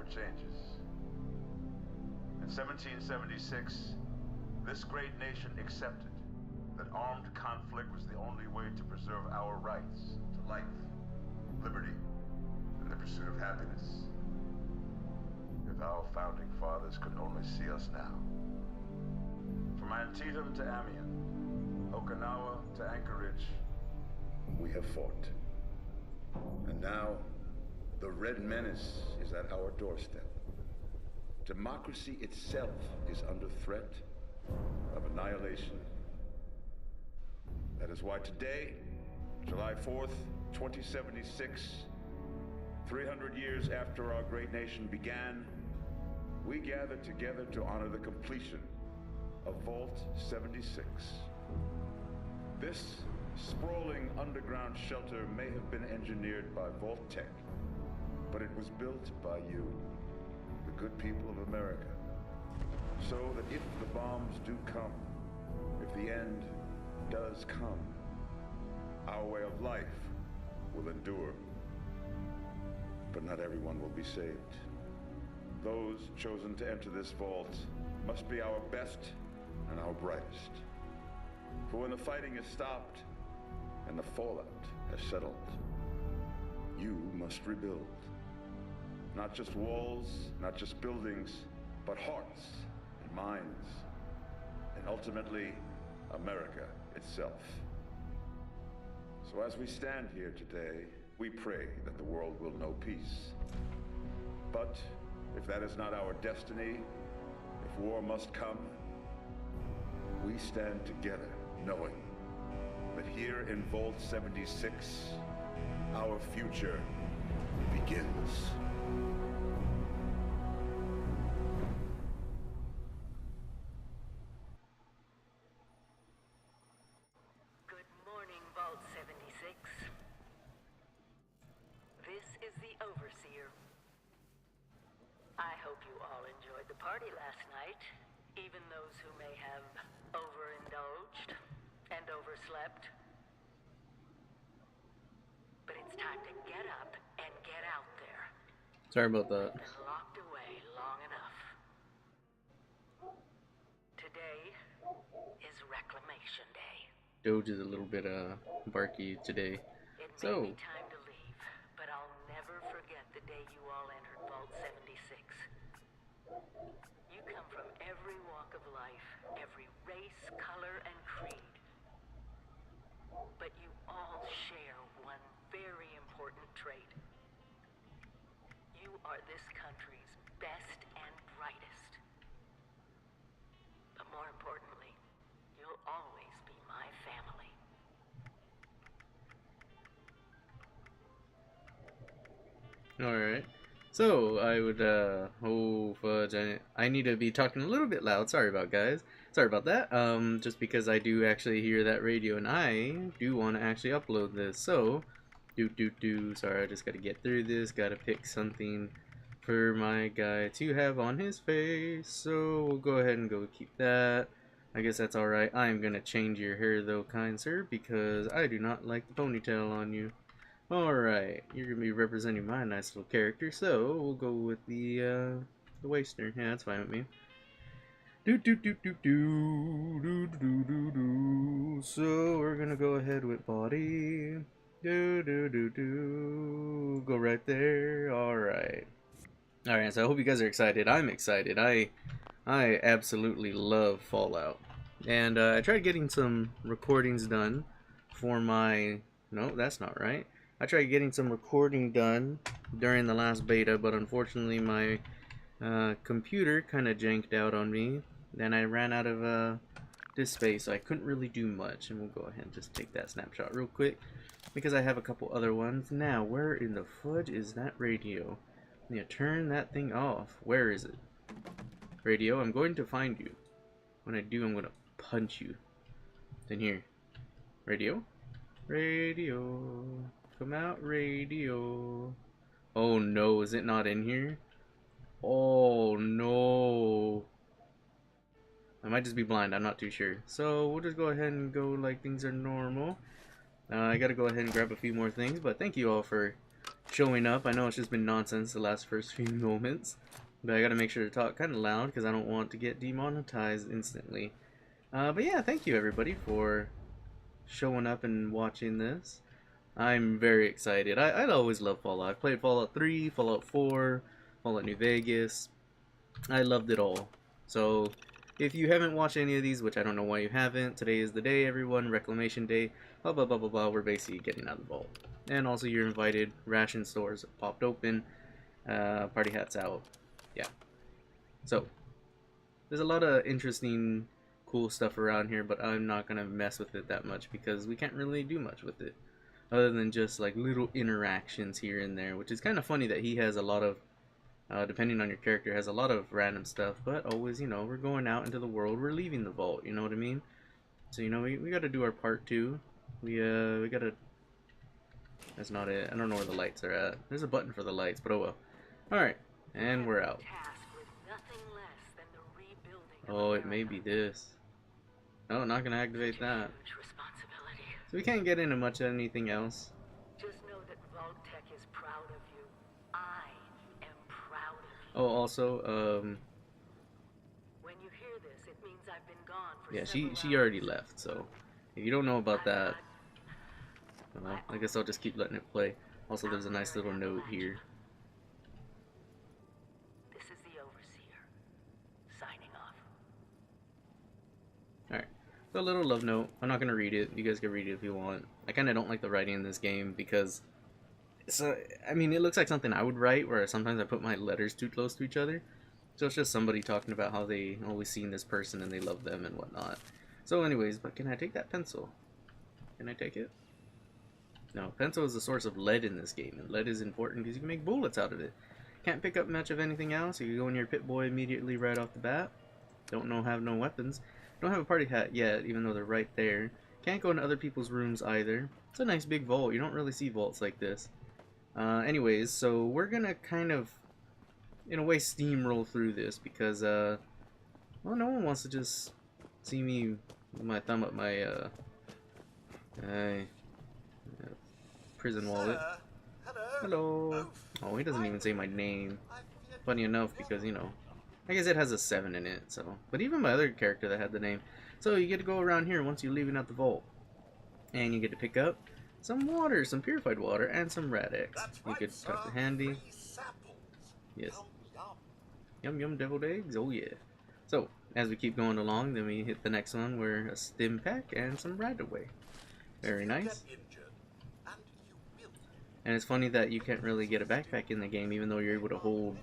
never changes. In 1776, this great nation accepted that armed conflict was the only way to preserve our rights to life, liberty, and the pursuit of happiness. If our founding fathers could only see us now. From Antietam to Amiens, Okinawa to Anchorage, we have fought. And now, the Red Menace is at our doorstep. Democracy itself is under threat of annihilation. That is why today, July 4th, 2076, 300 years after our great nation began, we gather together to honor the completion of Vault 76. This sprawling underground shelter may have been engineered by Vault-Tec, but it was built by you, the good people of America, so that if the bombs do come, if the end does come, our way of life will endure. But not everyone will be saved. Those chosen to enter this vault must be our best and our brightest. For when the fighting is stopped and the fallout has settled, you must rebuild. Not just walls, not just buildings, but hearts and minds, and ultimately, America itself. So as we stand here today, we pray that the world will know peace. But if that is not our destiny, if war must come, we stand together knowing that here in Vault 76, our future begins. Good morning, Vault 76. This is the Overseer. I hope you all enjoyed the party last night, even those who may have overindulged and overslept. But it's time to get up and get out there. Sorry about that. Been locked away long enough. Today is Reclamation Day. Doge is a little bit barky today. It may So be time to leave, but I'll never forget the day you all entered Vault 76. You come from every walk of life, every race, color, and creed. But you all share one very important trait. You are this country's best and brightest. But more importantly, you'll always be my family. alright. So I would oh fudge, I need to be talking a little bit loud. Sorry about that. Just because I do actually hear that radio and I do want to actually upload this. So sorry, I just gotta get through this, gotta pick something for my guy to have on his face. So we'll go ahead and go keep that. I guess that's alright. I'm gonna change your hair though, kind sir, because I do not like the ponytail on you. Alright, you're gonna be representing my nice little character, so we'll go with the waster. Yeah, that's fine with me. So we're gonna go ahead with body. Go right there. Alright. Alright, so I hope you guys are excited. I'm excited. I absolutely love Fallout. And I tried getting some recordings done for my... No, that's not right. I tried getting some recording done during the last beta, but unfortunately my computer kind of janked out on me. Then I ran out of disk space, so I couldn't really do much. And we'll go ahead and just take that snapshot real quick, because I have a couple other ones. Now, where in the fudge is that radio? I need to turn that thing off. Where is it? Radio, I'm going to find you. When I do, I'm going to punch you. Then here. Radio? Radio. Come out, radio. Oh no, is it not in here? Oh no. I might just be blind, I'm not too sure. So we'll just go ahead and go like things are normal. I gotta go ahead and grab a few more things, but thank you all for showing up. I know it's just been nonsense the last first few moments, but I gotta make sure to talk kind of loud because I don't want to get demonetized instantly. But yeah, thank you everybody for showing up and watching this. I'm very excited. I always love Fallout. I've played Fallout 3, Fallout 4, Fallout New Vegas. I loved it all. So if you haven't watched any of these, which I don't know why you haven't, today is the day, everyone. Reclamation Day. Blah blah blah blah blah. We're basically getting out of the vault. And also you're invited. Ration stores popped open. Party hats out. Yeah. So there's a lot of interesting, cool stuff around here, but I'm not gonna mess with it that much because we can't really do much with it other than just like little interactions here and there, which is kind of funny that he has a lot of, depending on your character, has a lot of random stuff, but always, you know, we're going out into the world, we're leaving the vault, you know what I mean? So, you know, we gotta do our part too. We gotta, that's not it, I don't know where the lights are at. There's a button for the lights, but oh well. Alright, and we're out. Oh, it may be this. Oh, not gonna activate that. So we can't get into much of anything else. Just know that Vault-Tec is proud of you. I am proud of you. Oh, also, when you hear this, it means I've been gone for yeah, several she already hours. left, so if you don't know about that, well, I guess I'll just keep letting it play. Also, there's a nice little note here. This is the Overseer, signing off. Alright, so a little love note. I'm not gonna read it. You guys can read it if you want. I kinda don't like the writing in this game because I mean, it looks like something I would write, where sometimes I put my letters too close to each other. So it's just somebody talking about how they always seen this person and they love them and whatnot. So anyways, but can I take that pencil? Can I take it? No, pencil is a source of lead in this game, and lead is important because you can make bullets out of it. Can't pick up much of anything else. You can go in your Pip-Boy immediately right off the bat. Have no weapons. Don't have a party hat yet, even though they're right there. Can't go into other people's rooms either. It's a nice big vault. You don't really see vaults like this. Anyways, so we're gonna kind of, in a way, steamroll through this because, well, no one wants to just see me with my thumb up my, prison wallet. Hello. Oh, he doesn't even say my name. Funny enough, because, you know, I guess it has a 7 in it, so. But even my other character that had the name. So you get to go around here once you're leaving out the vault. And you get to pick up some water, some purified water, and some Rad-X. You could tuck the handy. Yes. Yum yum deviled eggs, oh yeah. So, as we keep going along, then we hit the next one where a stim pack and some Radaway. Very nice. And it's funny that you can't really get a backpack in the game even though you're able to hold,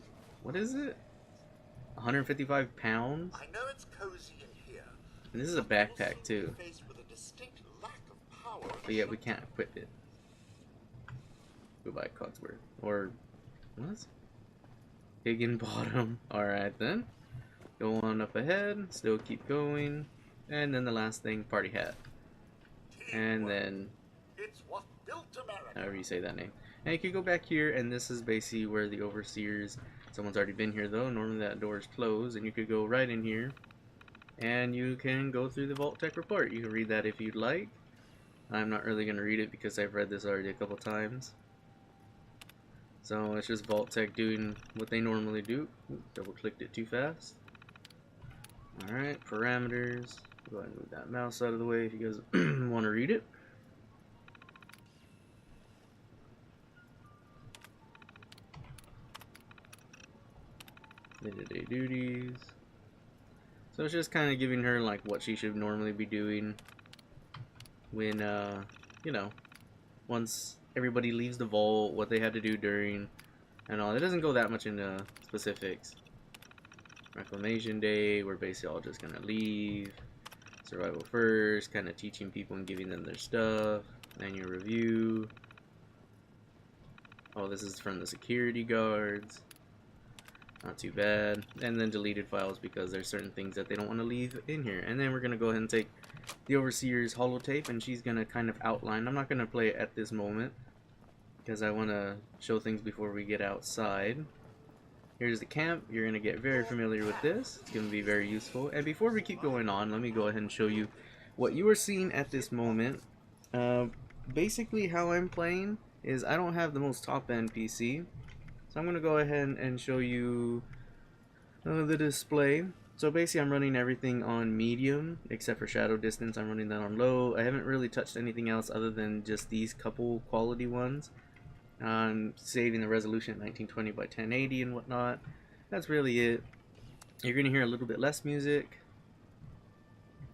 what is it? 155 pounds? I know it's cozy in here. And this is a backpack too. But yet we can't equip it. Goodbye, Codsworth. Or, what? Higginbottom. Alright then. Go on up ahead, still keep going. And then the last thing, party hat. And then, it's what built America. however you say that name. And you can go back here, and this is basically where the Overseers, someone's already been here though, normally that door is closed, and you could go right in here. And you can go through the Vault-Tec report. You can read that if you'd like. I'm not really going to read it because I've read this already a couple times. So it's just Vault-Tec doing what they normally do. Ooh, double clicked it too fast. Alright, parameters. Go ahead and move that mouse out of the way if you guys want to read it. Day-to-day duties. So it's just kind of giving her like what she should normally be doing when, you know, once everybody leaves the vault, what they had to do during, and all. It doesn't go that much into specifics. Reclamation Day, we're basically all just gonna leave. Survival first, kind of teaching people and giving them their stuff. Annual review. Oh, this is from the security guards. Not too bad. And then deleted files because there's certain things that they don't want to leave in here. And then we're going to go ahead and take the Overseer's holotape, and she's going to kind of outline. I'm not going to play it at this moment because I want to show things before we get outside. Here's the camp. You're going to get very familiar with this. It's going to be very useful. And before we keep going on, let me go ahead and show you what you are seeing at this moment. Basically how I'm playing is I don't have the most top-end PC. So I'm going to go ahead and show you the display. So basically I'm running everything on medium except for shadow distance. I'm running that on low. I haven't really touched anything else other than just these couple quality ones. I'm saving the resolution at 1920 by 1080 and whatnot. That's really it. You're going to hear a little bit less music.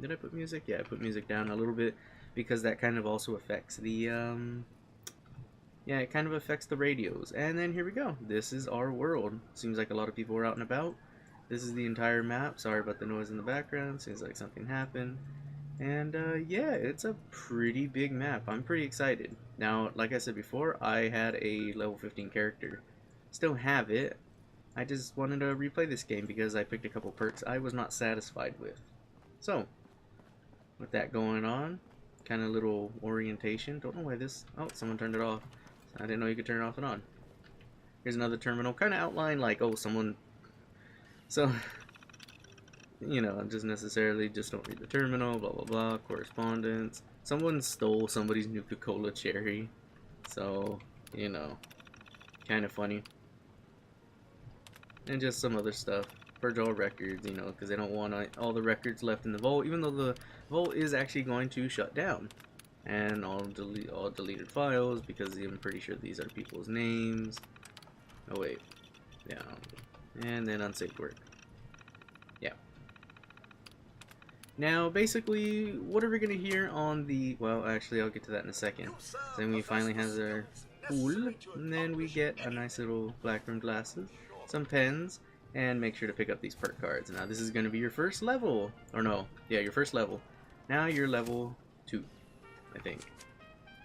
Did I put music? Yeah, I put music down a little bit because that kind of also affects the yeah, it kind of affects the radios. And then here we go. This is our world. Seems like a lot of people are out and about. This is the entire map. Sorry about the noise in the background. Seems like something happened. And yeah, it's a pretty big map. I'm pretty excited. Now, like I said before, I had a level 15 character. Still have it. I just wanted to replay this game because I picked a couple perks I was not satisfied with. So, with that going on, kind of little orientation. Don't know why this... Oh, someone turned it off. I didn't know you could turn it off and on. Here's another terminal. Kind of outline like, oh, someone... So, you know, just necessarily just don't read the terminal, blah, blah, blah, correspondence. Someone stole somebody's Nuka-Cola cherry. So, you know, kind of funny. And just some other stuff. Purge all records, you know, because they don't want all the records left in the vault, even though the vault is actually going to shut down. And all deleted files, because I'm pretty sure these are people's names. Oh wait, yeah, and then unsaved work. Yeah. Now, basically, what are we gonna hear on the? Well, actually, I'll get to that in a second. Then we finally have our pool, and then we get a nice little black rim glasses, some pens, and make sure to pick up these perk cards. Now, this is gonna be your first level, or no? Yeah, your first level. Now you're level 2. I think.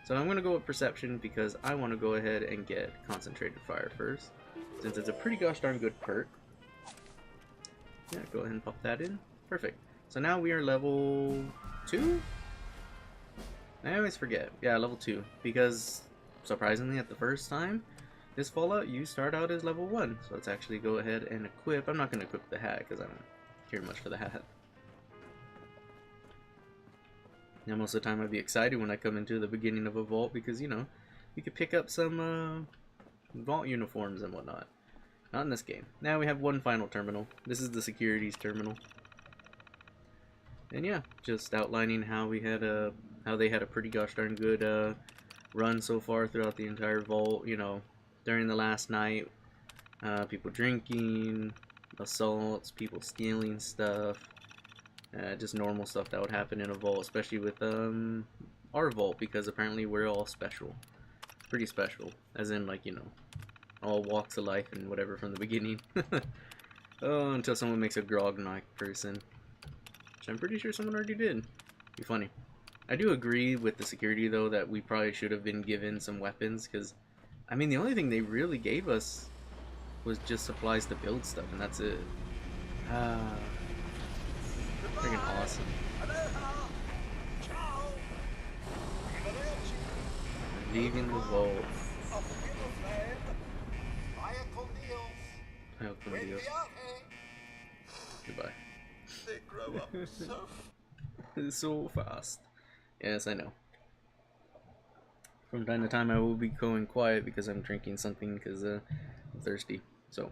So I'm going to go with Perception because I want to go ahead and get Concentrated Fire first, since it's a pretty gosh darn good perk. Yeah, go ahead and pop that in. Perfect. So now we are level 2? I always forget. Yeah, level 2. Because, surprisingly, at the first time, this Fallout, you start out as level 1. So let's actually go ahead and equip. I'm not going to equip the hat because I don't care much for the hat. Now, most of the time I'd be excited when I come into the beginning of a vault because, you know, you could pick up some vault uniforms and whatnot. Not in this game. Now we have one final terminal. This is the securities terminal. And yeah, just outlining how we had how they had a pretty gosh darn good run so far throughout the entire vault. You know, during the last night, people drinking, assaults, people stealing stuff. Just normal stuff that would happen in a vault, especially with our vault, because apparently we're all special. Pretty special. As in, like, you know, all walks of life and whatever from the beginning. Oh, until someone makes a Grognak person. Which I'm pretty sure someone already did. Be funny. I do agree with the security, though, that we probably should have been given some weapons, because, I mean, the only thing they really gave us was just supplies to build stuff, and that's it. Freaking awesome. Leaving the vault. Goodbye. They grow up So fast. Yes, I know. From time to time I will be going quiet because I'm drinking something because I'm thirsty. So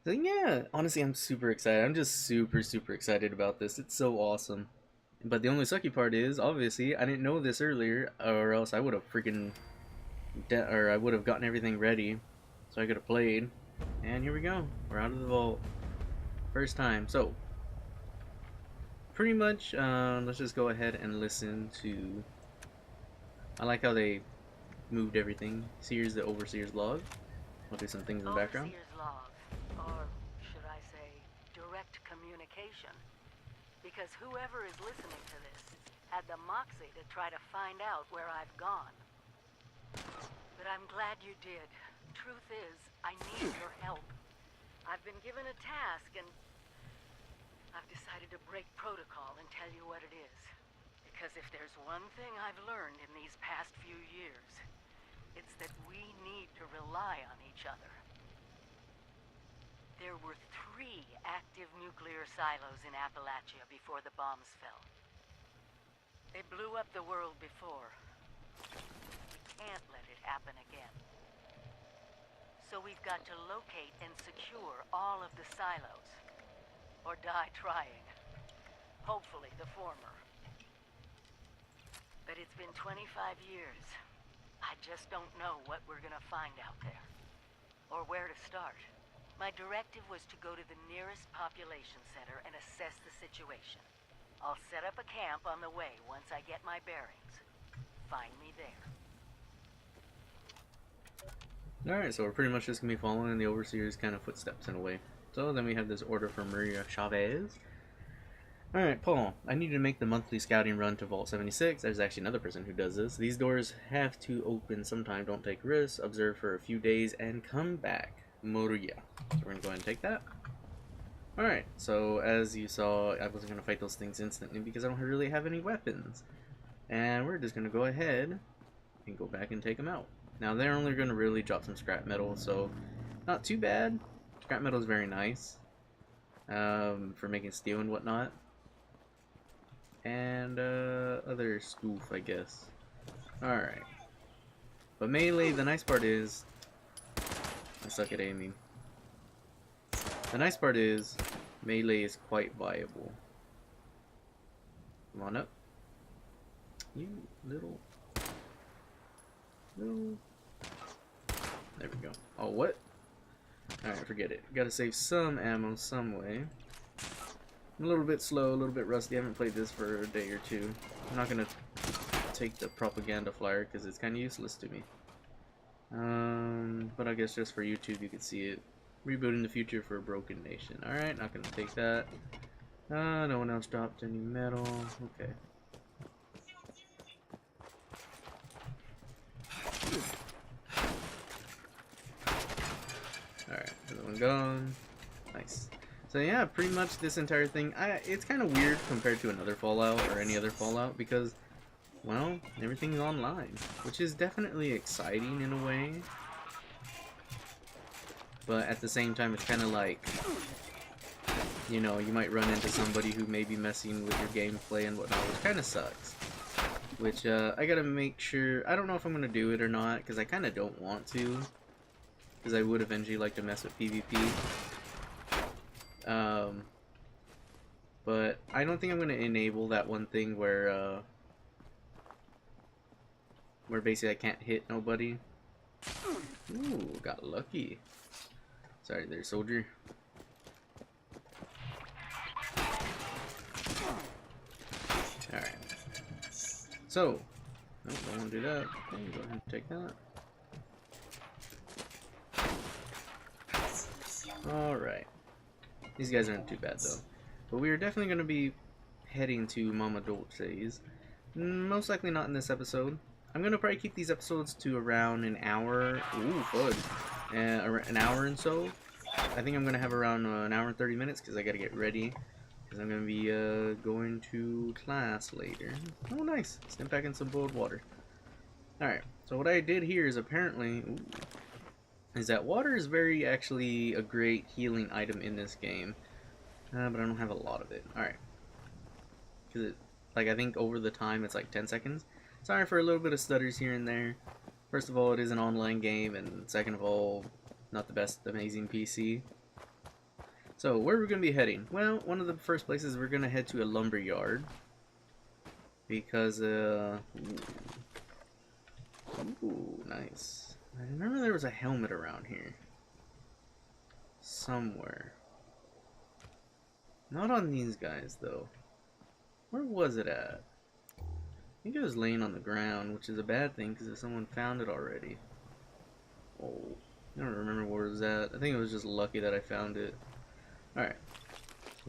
yeah, honestly, I'm super excited. I'm just super excited about this. It's so awesome. But the only sucky part is, obviously, I didn't know this earlier, or else I would have freaking, I would have gotten everything ready, so I could have played. And here we go. We're out of the vault. First time. So, pretty much, let's just go ahead and listen to. I like how they moved everything. See, here's the Overseer's log. I'll do some things in the background. Or should I say, direct communication. Because whoever is listening to this had the moxie to try to find out where I've gone. But I'm glad you did. Truth is, I need your help. I've been given a task and I've decided to break protocol and tell you what it is. Because if there's one thing I've learned in these past few years, it's that we need to rely on each other. There were 3 active nuclear silos in Appalachia before the bombs fell. They blew up the world before. We can't let it happen again. So we've got to locate and secure all of the silos. Or die trying. Hopefully the former. But it's been 25 years. I just don't know what we're gonna find out there. Or where to start. My directive was to go to the nearest population center and assess the situation. I'll set up a camp on the way once I get my bearings. Find me there. Alright, so we're pretty much just going to be following in the Overseer's kind of footsteps in a way. So then we have this order from Maria Chavez. Alright, Paul, I need you to make the monthly scouting run to Vault 76. There's actually another person who does this. These doors have to open sometime. Don't take risks. Observe for a few days and come back. Moria. So we're going to go ahead and take that. Alright, so as you saw, I wasn't going to fight those things instantly because I don't really have any weapons. And we're just going to go ahead and go back and take them out. Now they're only going to really drop some scrap metal, so not too bad. Scrap metal is very nice for making steel and whatnot. And other spoof, I guess. Alright. But melee, the nice part is... I suck at aiming. The nice part is, melee is quite viable. Come on up. You little... There we go. Oh, what? Alright, forget it. Gotta save some ammo some way. I'm a little bit slow, a little bit rusty. I haven't played this for a day or two. I'm not gonna take the propaganda flyer because it's kind of useless to me. But I guess just for YouTube you can see it. Rebooting the future for a broken nation. Alright, not gonna take that. No one else dropped any metal. Okay. Alright, another one gone. Nice. So yeah, pretty much this entire thing, it's kind of weird compared to another Fallout or any other Fallout because, well, everything's online, which is definitely exciting in a way. But at the same time, it's kind of like, you know, you might run into somebody who may be messing with your gameplay and whatnot, which kind of sucks. Which, I gotta make sure, I don't know if I'm gonna do it or not, because I kind of don't want to. Because I would eventually like to mess with PvP. But I don't think I'm gonna enable that one thing where basically I can't hit nobody. Ooh, got lucky. Sorry there, soldier. Alright. So, nope, don't want to do that. Okay, go ahead and take that. Alright. These guys aren't too bad though. But we are definitely going to be heading to Mama Dolce's. Most likely not in this episode. I'm going to probably keep these episodes to around an hour. Ooh, fudge. An hour and so. I think I'm going to have around an hour and 30 minutes because I got to get ready. Because I'm going to be going to class later. Oh, nice. Step back in some boiled water. Alright, so what I did here is apparently... Ooh, is that water is very actually a great healing item in this game. But I don't have a lot of it. Alright. Because it, like, I think over the time it's like 10 seconds. Sorry for a little bit of stutters here and there. First of all, it is an online game, and second of all, not the best amazing PC. So, where are we going to be heading? Well, one of the first places we're going to head to a lumber yard. Because, ooh, nice. I remember there was a helmet around here. Somewhere. Not on these guys, though. Where was it at? I think it was laying on the ground, which is a bad thing because if someone found it already. Oh, I don't remember where it was at. I think it was just lucky that I found it. Alright.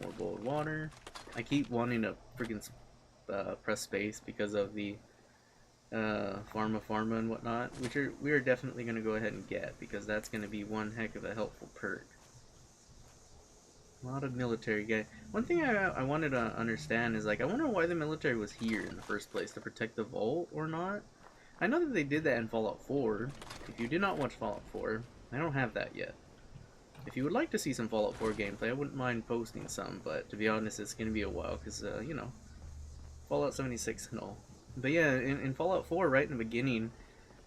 More boiled water. I keep wanting to freaking press space because of the pharma and whatnot, which we are definitely going to go ahead and get because that's going to be one heck of a helpful perk. A lot of military guy. One thing I wanted to understand is, like, I wonder why the military was here in the first place, to protect the vault or not. I know that they did that in Fallout 4. If you did not watch Fallout 4, I don't have that yet. If you would like to see some Fallout 4 gameplay, I wouldn't mind posting some, but to be honest, it's going to be a while, because, you know, Fallout 76 and all. But yeah, in Fallout 4, right in the beginning,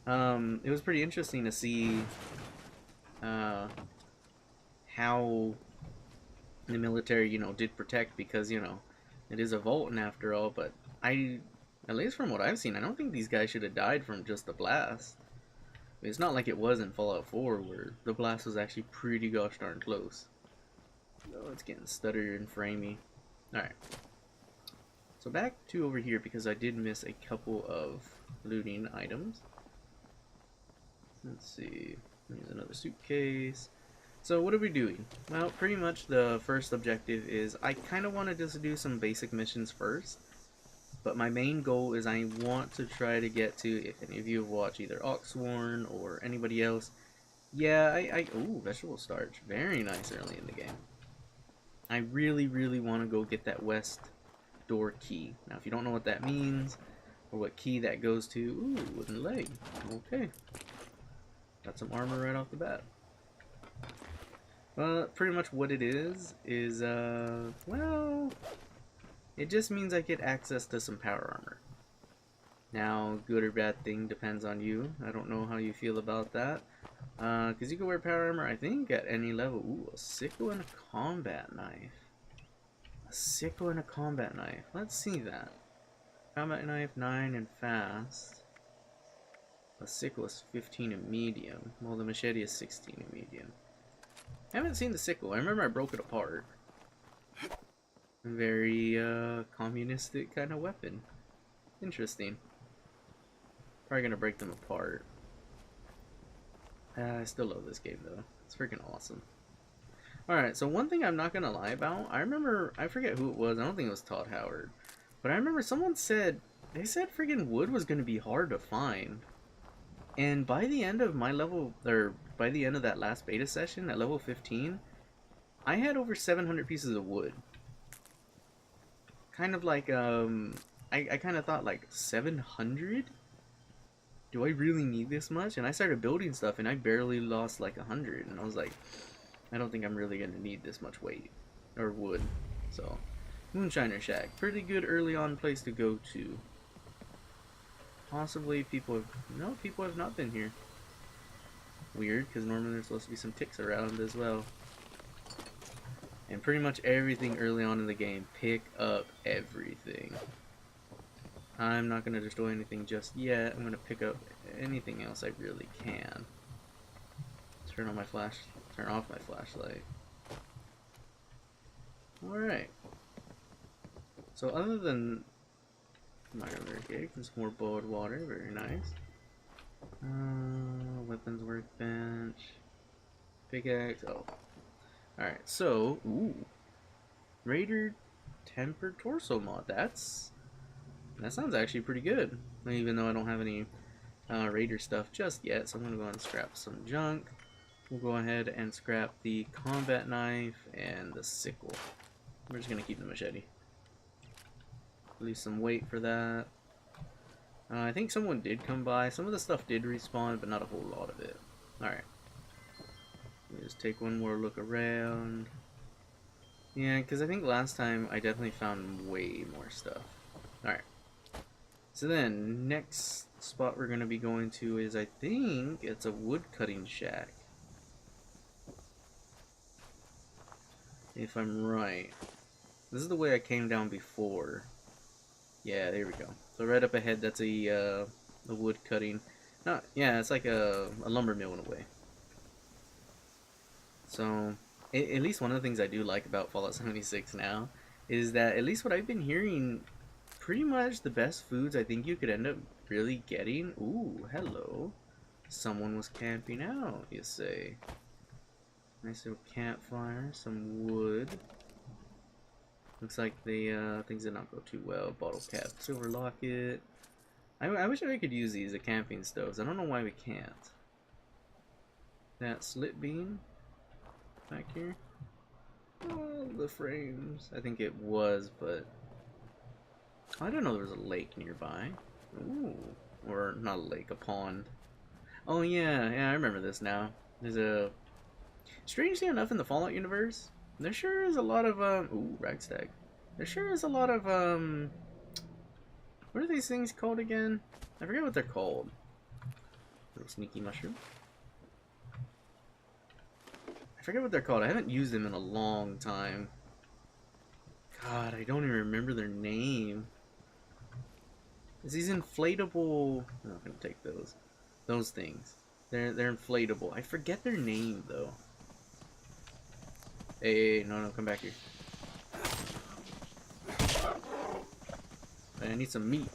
It was pretty interesting to see how the military, did protect, because, it is a Vulcan after all, but at least from what I've seen, I don't think these guys should have died from just the blast. It's not like it was in Fallout 4 where the blast was actually pretty gosh darn close. Oh, it's getting stuttery and framey. Alright. So back to over here, because I did miss a couple of looting items. Let's see. Here's another suitcase. So what are we doing? Well, pretty much the first objective is I kind of want to just do some basic missions first. But my main goal is I want to try to get to, if any of you have watched either Oxworn or anybody else. Yeah, ooh, vegetable starch. Very nice early in the game. I really, really want to go get that west door key. Now, if you don't know what that means, or what key that goes to, ooh, wooden leg. Okay. Got some armor right off the bat. Well, pretty much what it is, well, it just means I get access to some power armor. Now, good or bad thing depends on you. I don't know how you feel about that. Because you can wear power armor, I think, at any level. Ooh, a sickle and a combat knife. A sickle and a combat knife. Let's see that. Combat knife, 9 and fast. A sickle is 15 and medium. Well, the machete is 16 and medium. I haven't seen the sickle. I remember I broke it apart. Very communistic kind of weapon. Interesting. Probably gonna break them apart. I still love this game though. It's freaking awesome. Alright, so one thing I'm not gonna lie about, I forget who it was, I don't think it was Todd Howard, but I remember someone said, they said freaking wood was gonna be hard to find. And by the end of my level, or by the end of that last beta session at level 15, I had over 700 pieces of wood. Kind of like, I kind of thought like 700? Do I really need this much? And I started building stuff and I barely lost like 100. And I was like, I don't think I'm really going to need this much weight or wood. So, Moonshiner Shack. Pretty good early on place to go to. Possibly people have not been here. Weird, because normally there's supposed to be some ticks around as well. And pretty much everything early on in the game. Pick up everything. I'm not going to destroy anything just yet. I'm going to pick up anything else I really can. Turn off my flashlight. Alright. So other than minor gig, some more boiled water, very nice. Weapons workbench. Pickaxe, oh. Alright, so, ooh. Raider Tempered Torso mod, that sounds actually pretty good. Even though I don't have any Raider stuff just yet, so I'm going to go ahead and scrap some junk. We'll go ahead and scrap the combat knife and the sickle. We're just going to keep the machete. Leave some weight for that. I think someone did come by. Some of the stuff did respawn, but not a whole lot of it. Alright. Let me just take one more look around. Yeah, because I think last time I definitely found way more stuff. Alright. So then, next spot we're going to be going to is, I think, it's a wood cutting shack. If I'm right. This is the way I came down before. Yeah, there we go. So right up ahead, that's a wood cutting. No, yeah, it's like a lumber mill in a way. So, at least one of the things I do like about Fallout 76 now is that, at least what I've been hearing, pretty much the best foods I think you could end up really getting. Ooh, hello. Someone was camping out, you say. Nice little campfire, some wood. Looks like the things did not go too well. Bottle cap, silver locket. I wish I could use these as camping stoves. I don't know why we can't. That slit beam back here. Oh, the frames. I think it was, but I didn't know there was a lake nearby. Ooh, or not a lake, a pond. Oh yeah, I remember this now. There's a, strangely enough, in the Fallout universe, there sure is a lot of ooh, ragstag. There sure is a lot of what are these things called again? I forget what they're called. Little sneaky mushroom. I forget what they're called. I haven't used them in a long time. God, I don't even remember their name. Is these inflatable? I'm not gonna take those. Those things. They're inflatable. I forget their name though. Hey, no, come back here. I need some meat.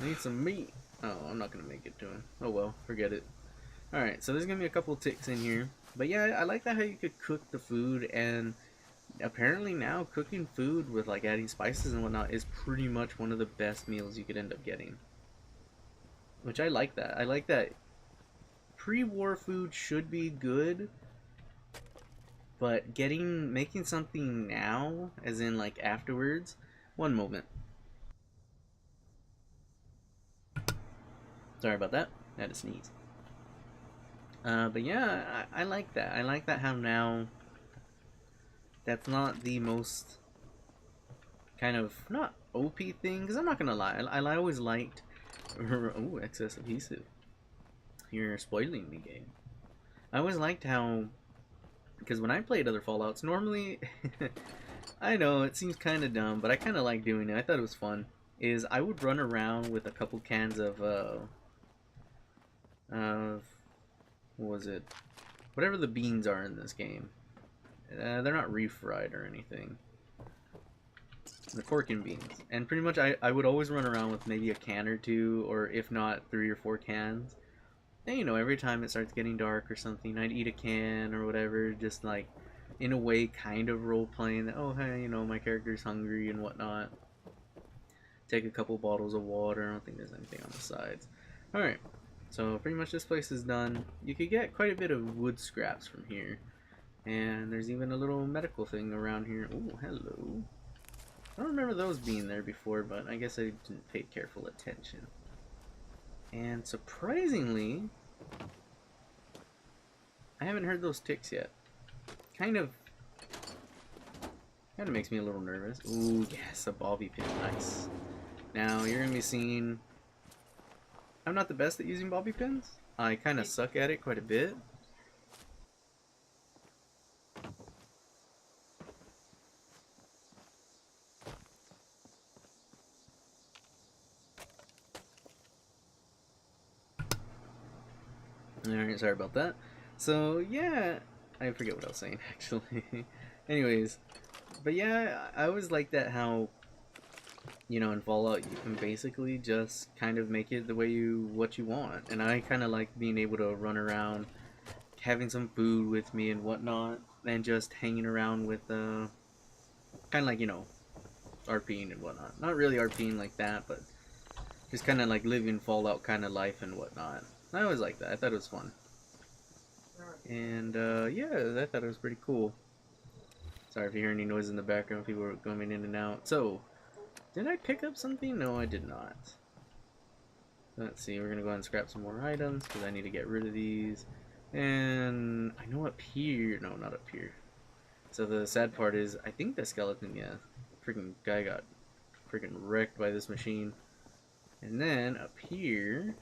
I need some meat. Oh, I'm not gonna make it to him. Oh well, forget it. Alright, so there's gonna be a couple of ticks in here. But yeah, I like that how you could cook the food, and apparently now cooking food with like adding spices and whatnot is pretty much one of the best meals you could end up getting. Which I like that. I like that pre-war food should be good, but making something now, as in like afterwards. One moment. Sorry about that. I had to sneeze. But yeah, I like that. I like that how now that's not the most kind of, not OP thing, because I'm not gonna lie, I always liked oh, excess adhesive. You're spoiling me, game. I always liked how, because when I played other Fallouts, normally I know it seems kind of dumb, but I kind of like doing it. I thought it was fun. Is I would run around with a couple cans of what was it? Whatever the beans are in this game. They're not refried or anything. The corkin beans. And pretty much I would always run around with maybe a can or two, or if not 3 or 4 cans. And you know, every time it starts getting dark or something, I'd eat a can or whatever, just like in a way kind of role playing that, oh hey, you know, my character's hungry and whatnot. Take a couple bottles of water. I don't think there's anything on the sides. Alright. So pretty much this place is done. You could get quite a bit of wood scraps from here. And there's even a little medical thing around here. Oh, hello. I don't remember those being there before, but I guess I didn't pay careful attention. And surprisingly, I haven't heard those ticks yet. Kind of makes me a little nervous. Ooh, yes, a bobby pin. Nice. Now, you're going to be seeing... I'm not the best at using bobby pins. I kind of suck at it quite a bit. Alright, sorry about that. So, yeah, I forget what I was saying, actually. Anyways, but yeah, I always like that how, you know, in Fallout, you can basically just kind of make it the way what you want. And I kind of like being able to run around, having some food with me and whatnot, and just hanging around with, kind of like, you know, RPing and whatnot. Not really RPing like that, but just kind of like living Fallout kind of life and whatnot. I always liked that. I thought it was fun. And, yeah, I thought it was pretty cool. Sorry if you hear any noise in the background. People are coming in and out. So, did I pick up something? No, I did not. Let's see. We're going to go ahead and scrap some more items because I need to get rid of these. And I know up here... No, not up here. So the sad part is, I think the skeleton, yeah. Freaking guy got freaking wrecked by this machine. And then up here...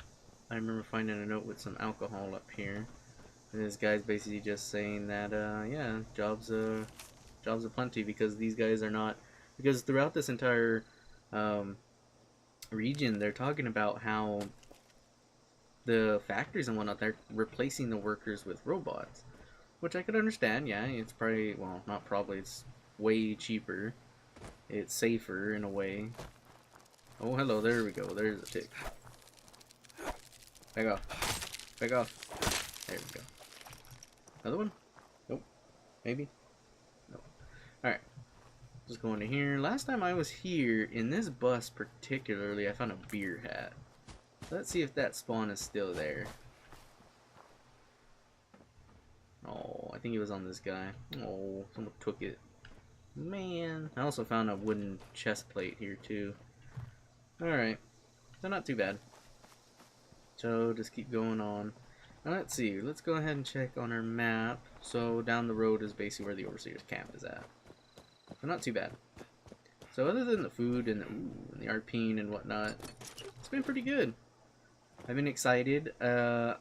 I remember finding a note with some alcohol up here. And this guy's basically just saying that, yeah, jobs aplenty because these guys are not... Because throughout this entire region, they're talking about how the factories and whatnot, they're replacing the workers with robots. Which I could understand, yeah, it's probably... Well, not probably, it's way cheaper. It's safer in a way. Oh, hello, there we go. There's a tick. Back off. Back off. There we go. Another one? Nope. Maybe? Nope. Alright. Just going to here. Last time I was here, in this bus particularly, I found a beer hat. Let's see if that spawn is still there. Oh, I think he was on this guy. Oh, someone took it. Man. I also found a wooden chest plate here, too. Alright. So not too bad. So just keep going on. Now let's see, let's go ahead and check on our map. So down the road is basically where the Overseer's camp is at. So not too bad. So other than the food and the RPing and whatnot, it's been pretty good. I've been excited. I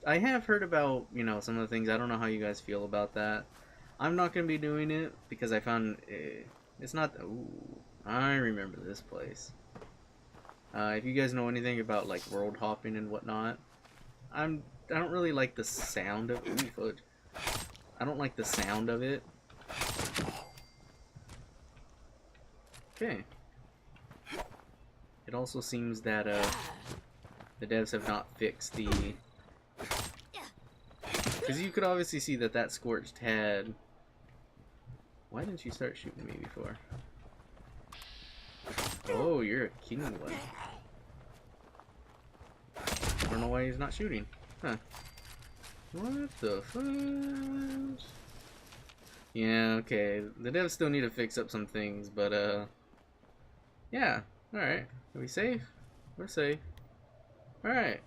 have heard about, you know, some of the things. I don't know how you guys feel about that. I'm not gonna be doing it because I found it's not. Ooh, I remember this place. If you guys know anything about like world hopping and whatnot, I don't really like the sound of. Ooh, fudge. I don't like the sound of it. Okay. It also seems that the devs have not fixed the. Because you could obviously see that that scorched had. Why didn't you start shooting me before? Oh, you're a king one. I don't know why he's not shooting. Huh. What the fudge? Yeah, okay. The devs still need to fix up some things, but yeah. Alright. Are we safe? We're safe. Alright.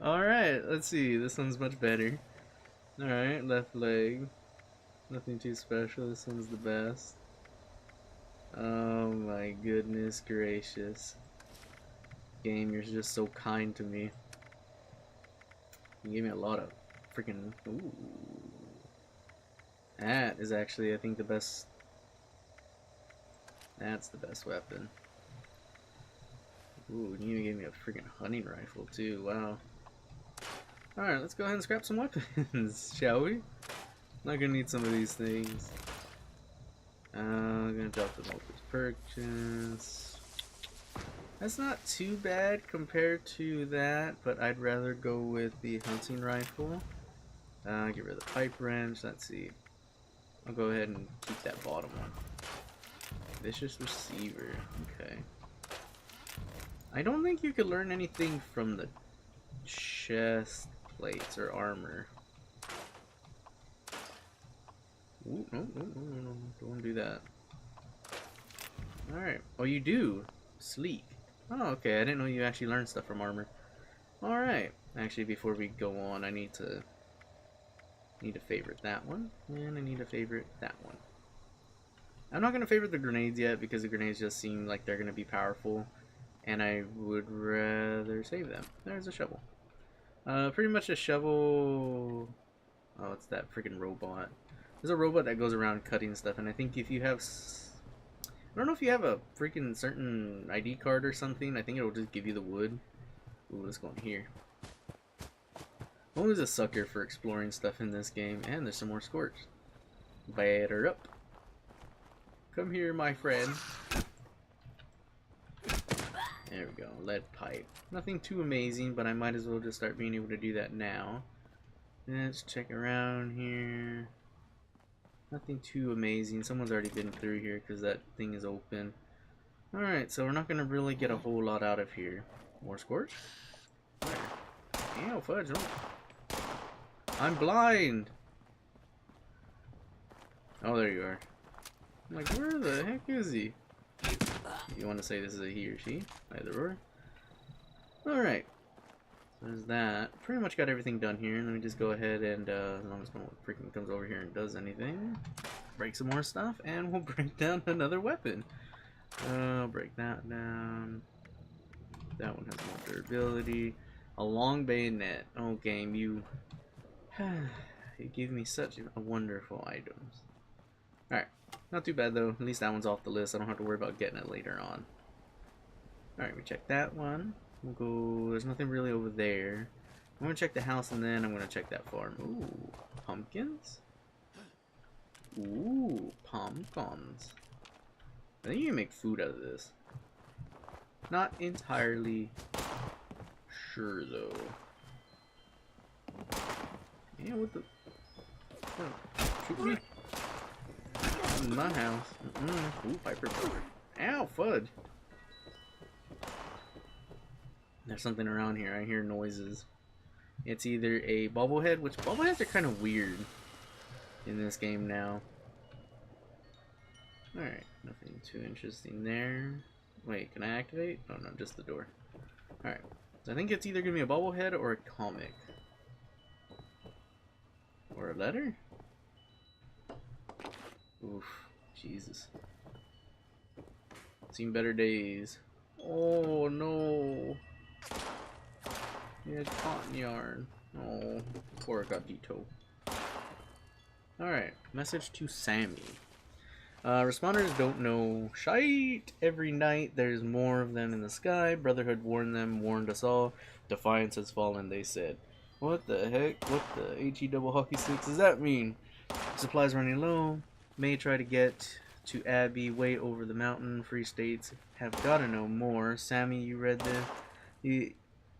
Alright, let's see. This one's much better. Alright, left leg. Nothing too special. This one's the best. Oh my goodness gracious. Game, you're just so kind to me. You gave me a lot of freaking. Ooh. That is actually, I think, the best. That's the best weapon. Ooh, and you even gave me a freaking hunting rifle too. Wow. Alright, let's go ahead and scrap some weapons, shall we? Not gonna need some of these things. I'm gonna drop the multiple purchase. That's not too bad compared to that, but I'd rather go with the hunting rifle. Get rid of the pipe wrench. Let's see. I'll go ahead and keep that bottom one. Vicious receiver. Okay. I don't think you could learn anything from the chest plates or armor. Ooh, no, don't want to do that. Alright. Oh, you do? Sleek. Oh, okay. I didn't know you actually learned stuff from armor. Alright. Actually, before we go on, I need to favorite that one, and I need to favorite that one. I'm not going to favorite the grenades yet, because the grenades just seem like they're going to be powerful, and I would rather save them. There's a shovel. Pretty much a shovel. Oh, it's that freaking robot. There's a robot that goes around cutting stuff, and I think if you have, I don't know if you have a freaking certain ID card or something, I think it'll just give you the wood. Ooh, let's go in here. I'm always a sucker for exploring stuff in this game, and there's some more scorch. Batter up. Come here, my friend. There we go, lead pipe. Nothing too amazing, but I might as well just start being able to do that now. Let's check around here. Nothing too amazing. Someone's already been through here because that thing is open. Alright, so we're not going to really get a whole lot out of here. More scorch? Ew, fudge, don't. I'm blind! Oh, there you are. I'm like, where the heck is he? You want to say this is a he or she? Either or. Alright. So there's that. Pretty much got everything done here. Let me just go ahead and, as long as no one freaking comes over here and does anything, break some more stuff, and we'll break down another weapon. Break that down. That one has more durability. A long bayonet. Oh, game, you give me such a wonderful items. Alright, not too bad though. At least that one's off the list. I don't have to worry about getting it later on. Alright, we check that one. We'll go. There's nothing really over there. I'm gonna check the house and then I'm gonna check that farm. Ooh, pumpkins? Ooh, pumpkins. I think you can make food out of this. Not entirely sure though. Yeah, what the? Oh, shoot me! In my house. Ooh, Piper. Ow, fudge! There's something around here. I hear noises. It's either a bobblehead, which bobbleheads are kind of weird in this game now. Alright, nothing too interesting there. Wait, can I activate? Oh no, just the door. Alright, so I think it's either going to be a bobblehead or a comic. Or a letter? Oof, Jesus. Seen better days. Oh no. He had cotton yarn. Oh, poor gatito. Alright, message to Sammy. Responders don't know shite. Every night there's more of them in the sky. Brotherhood warned them, warned us all. Defiance has fallen, they said. What the heck? What the HE double hockey sticks does that mean? Supplies running low. May try to get to Abbey way over the mountain. Free states have gotta know more. Sammy, you read this?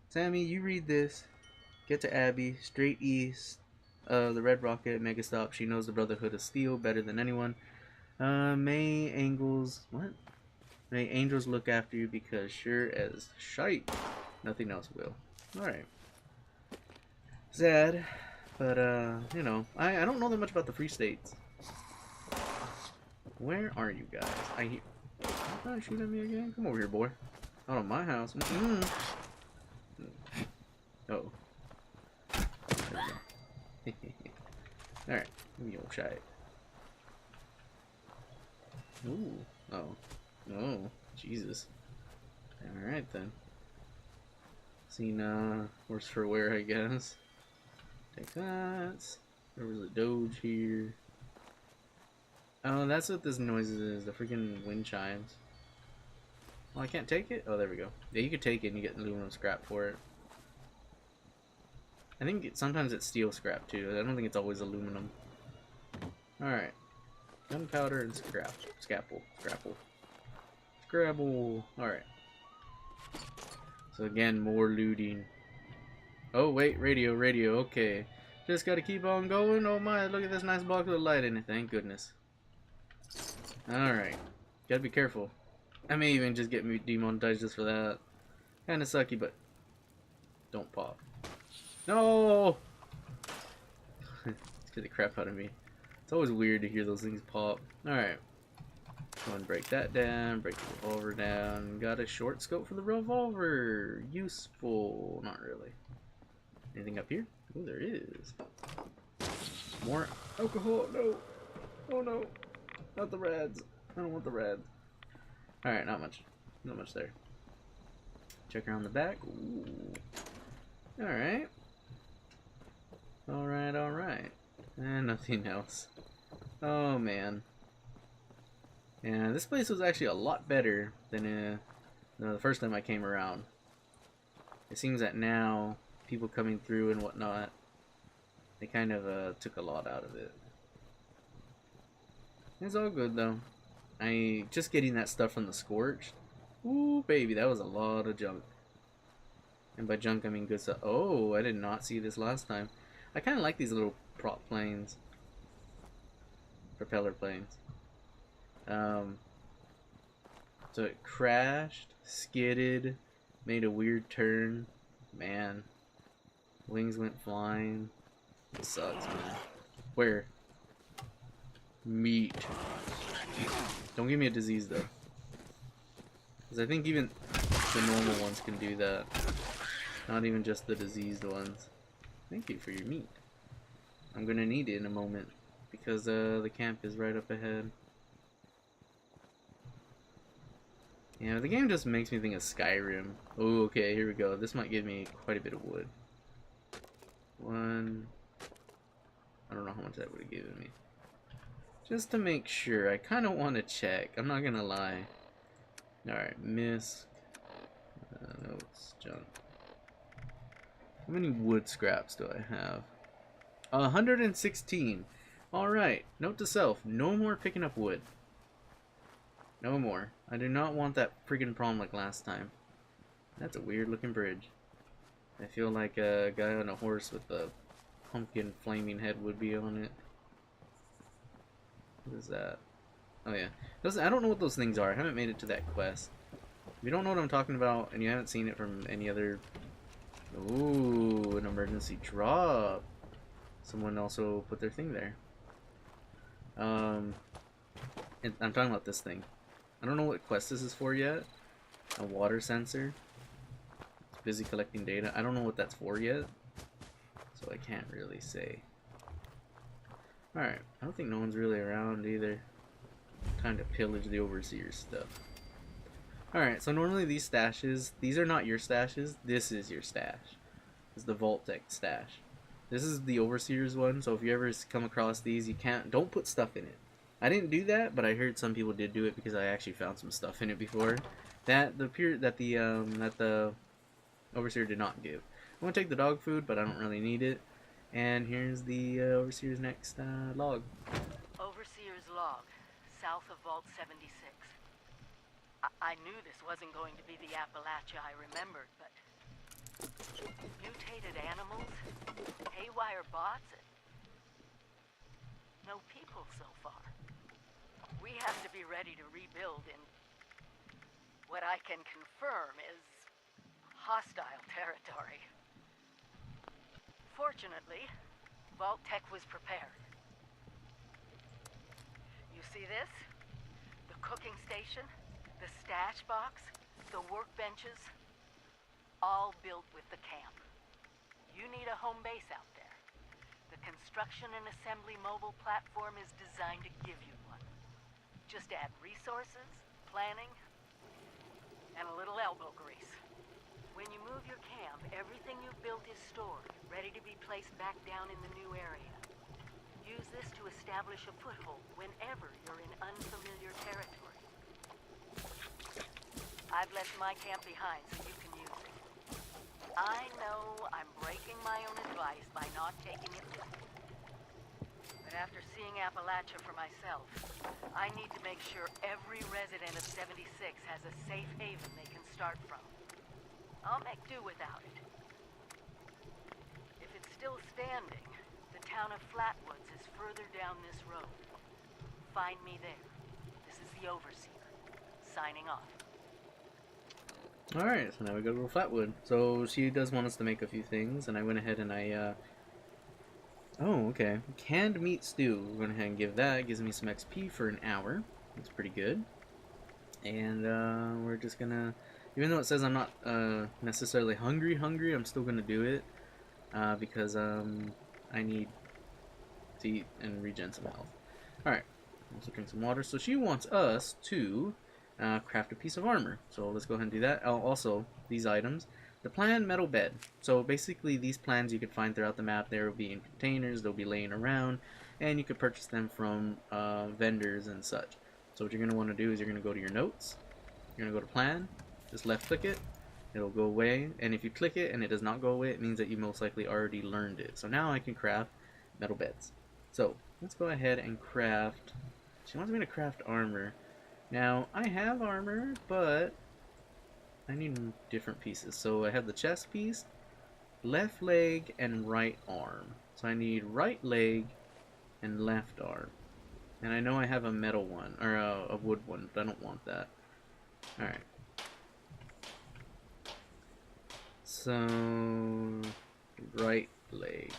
Sammy, you read this. Get to Abbey, straight east. The Red Rocket, Mega Stop. She knows the Brotherhood of Steel better than anyone. May Angels look after you because sure as shite, nothing else will. Alright. Sad, but you know, I don't know that much about the Free States. Where are you guys? I hear. Oh, shoot at me again? Come over here, boy. Out of my house. Oh. There we go. Alright, give me your shite. Ooh. Oh. Oh. Jesus. Alright then. Seen, horse for wear, I guess. Take that. There was a doge here. Oh, that's what this noise is. The freaking wind chimes. Oh, I can't take it? Oh, there we go. Yeah, you could take it and you get aluminum scrap for it. I think sometimes it's steel scrap too. I don't think it's always aluminum. Alright. Gunpowder and scrapple. Alright. So again, more looting. Oh wait, radio. Okay. Just gotta keep on going. Oh my, look at this nice block with light in it. Thank goodness. Alright. Gotta be careful. I may even just get demonetized just for that. Kinda sucky, but don't pop. No! Scared the crap out of me. It's always weird to hear those things pop. Alright. Go and break that down, break the revolver down. Got a short scope for the revolver. Useful. Not really. Anything up here? Oh, there is. More alcohol. No. Oh no. Not the rads. I don't want the rads. Alright, not much. Not much there. Check around the back. Ooh. Alright. Alright. And nothing else. Oh man. Yeah, this place was actually a lot better than the first time I came around. It seems that now, people coming through and whatnot, they kind of took a lot out of it. It's all good though. Just getting that stuff from the Scorched. Ooh, baby, that was a lot of junk. And by junk, I mean good stuff. Oh, I did not see this last time. I kind of like these little prop planes. Propeller planes. So it crashed, skidded, made a weird turn. Man. Wings went flying. It sucks, man. Where? Meat. Don't give me a disease, though. Because I think even the normal ones can do that. Not even just the diseased ones. Thank you for your meat. I'm gonna need it in a moment. Because the camp is right up ahead. Yeah, the game just makes me think of Skyrim. Oh, okay, here we go. This might give me quite a bit of wood. One. I don't know how much that would have given me. Just to make sure, I kind of want to check. I'm not gonna lie. Alright, misc. Notes, junk. How many wood scraps do I have? 116. Alright, note to self, no more picking up wood. No more. I do not want that freaking problem like last time. That's a weird looking bridge. I feel like a guy on a horse with a pumpkin flaming head would be on it. What is that? Oh yeah. I don't know what those things are. I haven't made it to that quest. If you don't know what I'm talking about and you haven't seen it from any other... Ooh, an emergency drop. Someone also put their thing there. I'm talking about this thing. I don't know what quest this is for yet. A water sensor. It's busy collecting data. I don't know what that's for yet. So I can't really say. Alright. I don't think no one's really around either. Time to pillage the Overseer stuff. Alright, so normally these stashes, these are not your stashes, this is your stash. This is the Vault-Tec stash. This is the Overseer's one, so if you ever come across these, don't put stuff in it. I didn't do that, but I heard some people did do it because I actually found some stuff in it before. That the Overseer did not give. I'm gonna take the dog food, but I don't really need it. And here's the Overseer's next log. Overseer's log, south of Vault 76. I knew this wasn't going to be the Appalachia I remembered, but mutated animals, haywire bots, and no people so far. We have to be ready to rebuild in what I can confirm is hostile territory. Fortunately, Vault-Tec was prepared. You see this? The cooking station, the stash box, the workbenches, all built with the camp. You need a home base out there. The construction and assembly mobile platform is designed to give you one. Just add resources, planning, and a little elbow grease. When you move your camp, everything you've built is stored, ready to be placed back down in the new area. Use this to establish a foothold whenever you're in unfamiliar territory. I've left my camp behind so you can use it. I know I'm breaking my own advice by not taking it with me. But after seeing Appalachia for myself, I need to make sure every resident of 76 has a safe haven they can start from. I'll make do without it. If it's still standing, the town of Flatwoods is further down this road. Find me there. This is the Overseer, signing off. Alright, so now we go to Flatwood. So she does want us to make a few things, and I went ahead and oh, okay. Canned meat stew. We're going ahead and give that. It gives me some XP for an hour. That's pretty good. And we're just gonna, even though it says I'm not necessarily hungry, I'm still gonna do it because I need to eat and regen some health. Alright, also drink some water. So she wants us to craft a piece of armor. So let's go ahead and do that. Also, these items. The planned metal bed. So basically these plans you can find throughout the map. They will be in containers, they'll be laying around, and you can purchase them from vendors and such. So what you're going to want to do is you're going to go to your notes, you're going to go to plan, just left click it, it'll go away, and if you click it and it does not go away, it means that you most likely already learned it. So now I can craft metal beds. So let's go ahead and craft, she wants me to craft armor. Now I have armor, but I need different pieces. So I have the chest piece, left leg, and right arm. So I need right leg and left arm. And I know I have a metal one, or a wood one, but I don't want that. Alright. So, right leg.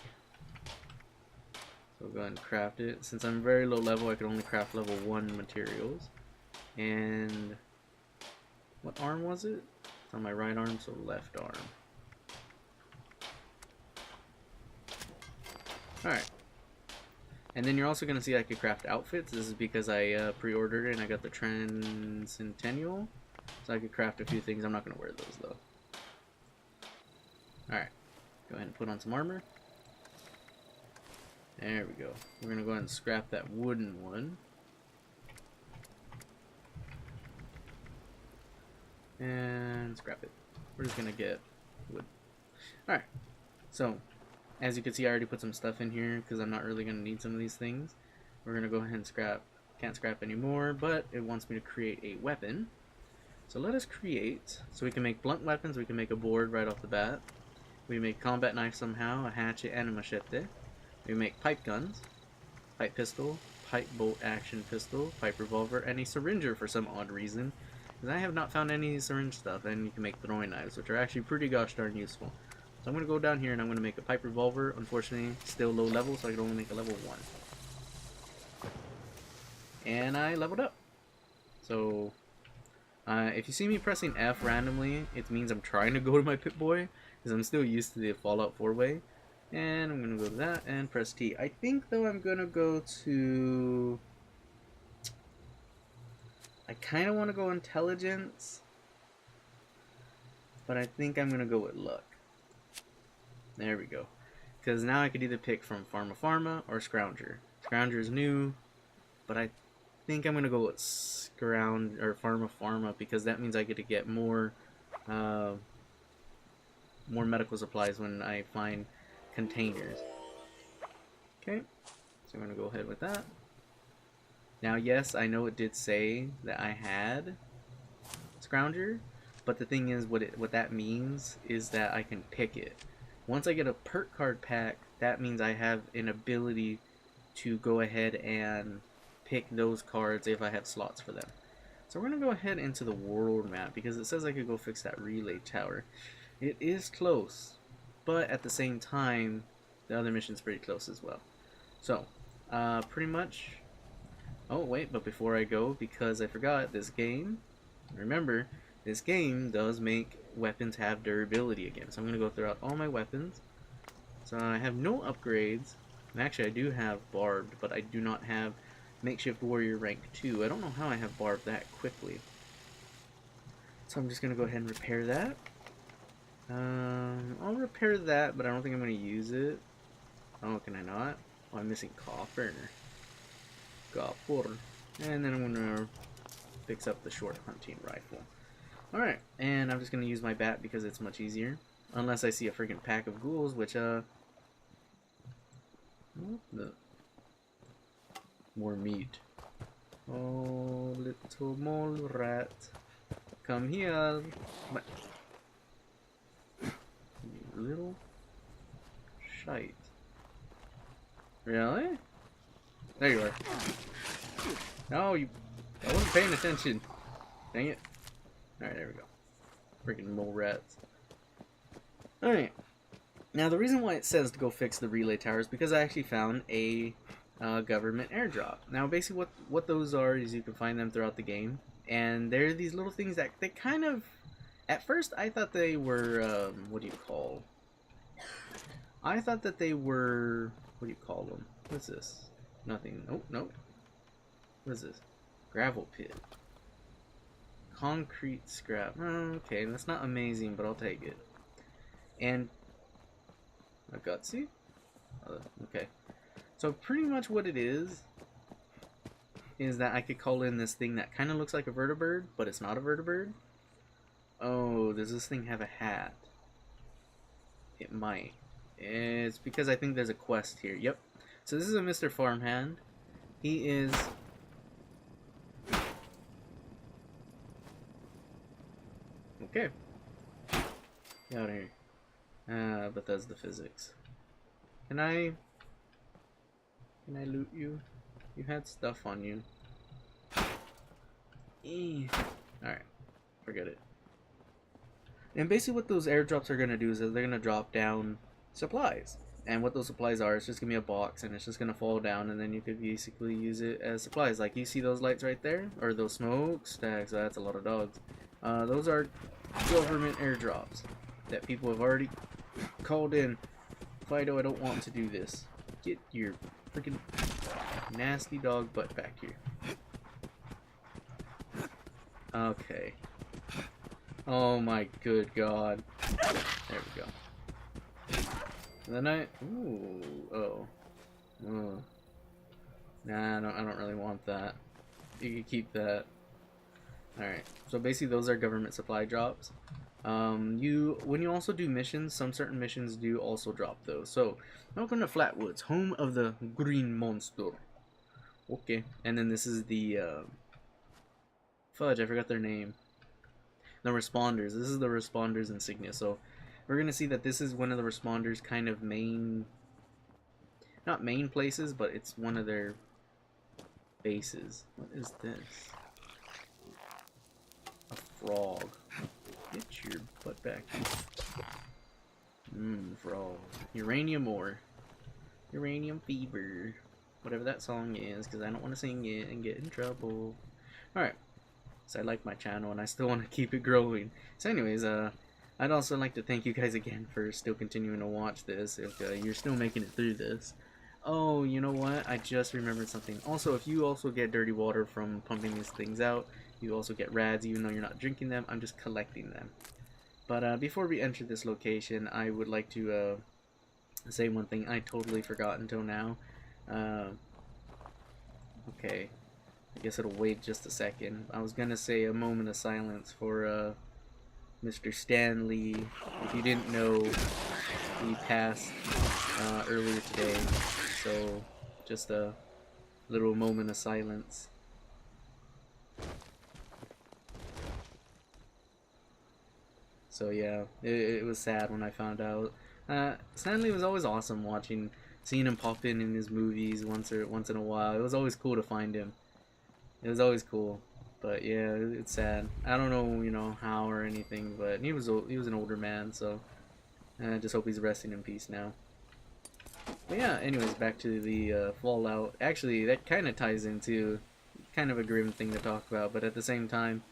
So go ahead and craft it. Since I'm very low level, I can only craft level 1 materials. And what arm was it? It's on my right arm, so left arm. Alright. And then you're also going to see I could craft outfits. This is because I pre-ordered it and I got the Transcendennial. So I could craft a few things. I'm not going to wear those though. Alright. Go ahead and put on some armor. There we go. We're going to go ahead and scrap that wooden one. And scrap it. We're just going to get wood. Alright. So, as you can see, I already put some stuff in here because I'm not really going to need some of these things. We're going to go ahead and scrap. Can't scrap anymore, but it wants me to create a weapon. So let us create. So we can make blunt weapons. We can make a board right off the bat. We make combat knife somehow, a hatchet, and a machete. We make pipe guns, pipe pistol, pipe bolt action pistol, pipe revolver, and a syringer for some odd reason. Because I have not found any syringe stuff. And you can make throwing knives, which are actually pretty gosh darn useful. So I'm going to go down here and I'm going to make a pipe revolver. Unfortunately, still low level, so I can only make a level 1. And I leveled up. So, if you see me pressing F randomly, it means I'm trying to go to my Pip-Boy, because I'm still used to the Fallout 4-way. And I'm going to go to that and press T. I think, though, I'm going to go to... I kind of want to go Intelligence, but I think I'm gonna go with luck. There we go. Because now I could either pick from Pharma Pharma or Scrounger. Scrounger is new, but I think I'm gonna go with Scrounger or Pharma Pharma because that means I get to get more medical supplies when I find containers. Okay, so I'm gonna go ahead with that. Now, yes, I know it did say that I had Scrounger, but the thing is, what that means is that I can pick it. Once I get a perk card pack, that means I have an ability to go ahead and pick those cards if I have slots for them. So we're going to go ahead into the world map because it says I could go fix that relay tower. It is close, but at the same time, the other mission's pretty close as well. So, pretty much... Oh, wait, but before I go, because I forgot, this game, remember, this game does make weapons have durability again. So I'm going to go throughout all my weapons. So I have no upgrades. And actually, I do have Barbed, but I do not have Makeshift Warrior rank 2. I don't know how I have Barbed that quickly. So I'm just going to go ahead and repair that. I'll repair that, but I don't think I'm going to use it. Oh, can I not? Oh, I'm missing copper. Copper. And then I'm going to fix up the short hunting rifle. Alright, and I'm just going to use my bat because it's much easier. Unless I see a freaking pack of ghouls, which, what the... More meat. Oh, little mole rat. Come here. But... You little... shite. Really? There you are. No, I wasn't paying attention. Dang it. Alright, there we go. Freaking mole rats. Alright. Now, the reason why it says to go fix the relay tower is because I actually found a government airdrop. Now, basically what those are is you can find them throughout the game. And they're these little things that they kind of... At first, I thought they were, what do you call... I thought that they were... What do you call them? What's this? Nothing. Nope, nope. What is this? Gravel pit. Concrete scrap. Okay, that's not amazing, but I'll take it. And a gutsy? Okay. So pretty much what it is that I could call in this thing that kind of looks like a vertibird, but it's not a vertibird. Oh, does this thing have a hat? It might. It's because I think there's a quest here. Yep. So this is a Mr. Farmhand. He is... Okay. Get out of here. But that's the physics. Can I loot you? You had stuff on you. Alright. Forget it. And basically what those airdrops are going to do is that they're going to drop down supplies. And what those supplies are, it's just going to be a box and it's just going to fall down and then you could basically use it as supplies. Like you see those lights right there? Or those smokestacks. That's a lot of dogs. Those are government airdrops that people have already called in. Fido, I don't want to do this. Get your freaking nasty dog butt back here. Okay. Oh my good god. There we go. And then nah, I don't really want that. You can keep that. Alright, so basically those are government supply drops. When you also do missions, some certain missions do also drop those. So, welcome to Flatwoods, home of the Green Monster. Okay, and then this is the, fudge, I forgot their name. The Responders. This is the Responders insignia. So, we're going to see that this is one of the Responders' kind of main, not main places, but it's one of their bases. What is this? A frog. Get your butt back here. Frog. Uranium ore. Uranium fever. Whatever that song is, because I don't want to sing it and get in trouble. Alright. So I like my channel and I still want to keep it growing. So anyways, I'd also like to thank you guys again for still continuing to watch this. If you're still making it through this. Oh, you know what? I just remembered something. Also, if you also get dirty water from pumping these things out, you also get rads, even though you're not drinking them. I'm just collecting them. But before we enter this location, I would like to say one thing I totally forgot until now. Okay, I guess it'll wait just a second. I was gonna say a moment of silence for Mr. Stan Lee. If you didn't know, he passed earlier today, so just a little moment of silence. So yeah, it was sad when I found out. Stan Lee was always awesome seeing him pop in his movies once in a while. It was always cool to find him. It was always cool. But yeah, it's sad. I don't know, how or anything, but he was an older man, so I just hope he's resting in peace now. But yeah, anyways, back to the Fallout. Actually, that kind of ties into kind of a grim thing to talk about, but at the same time,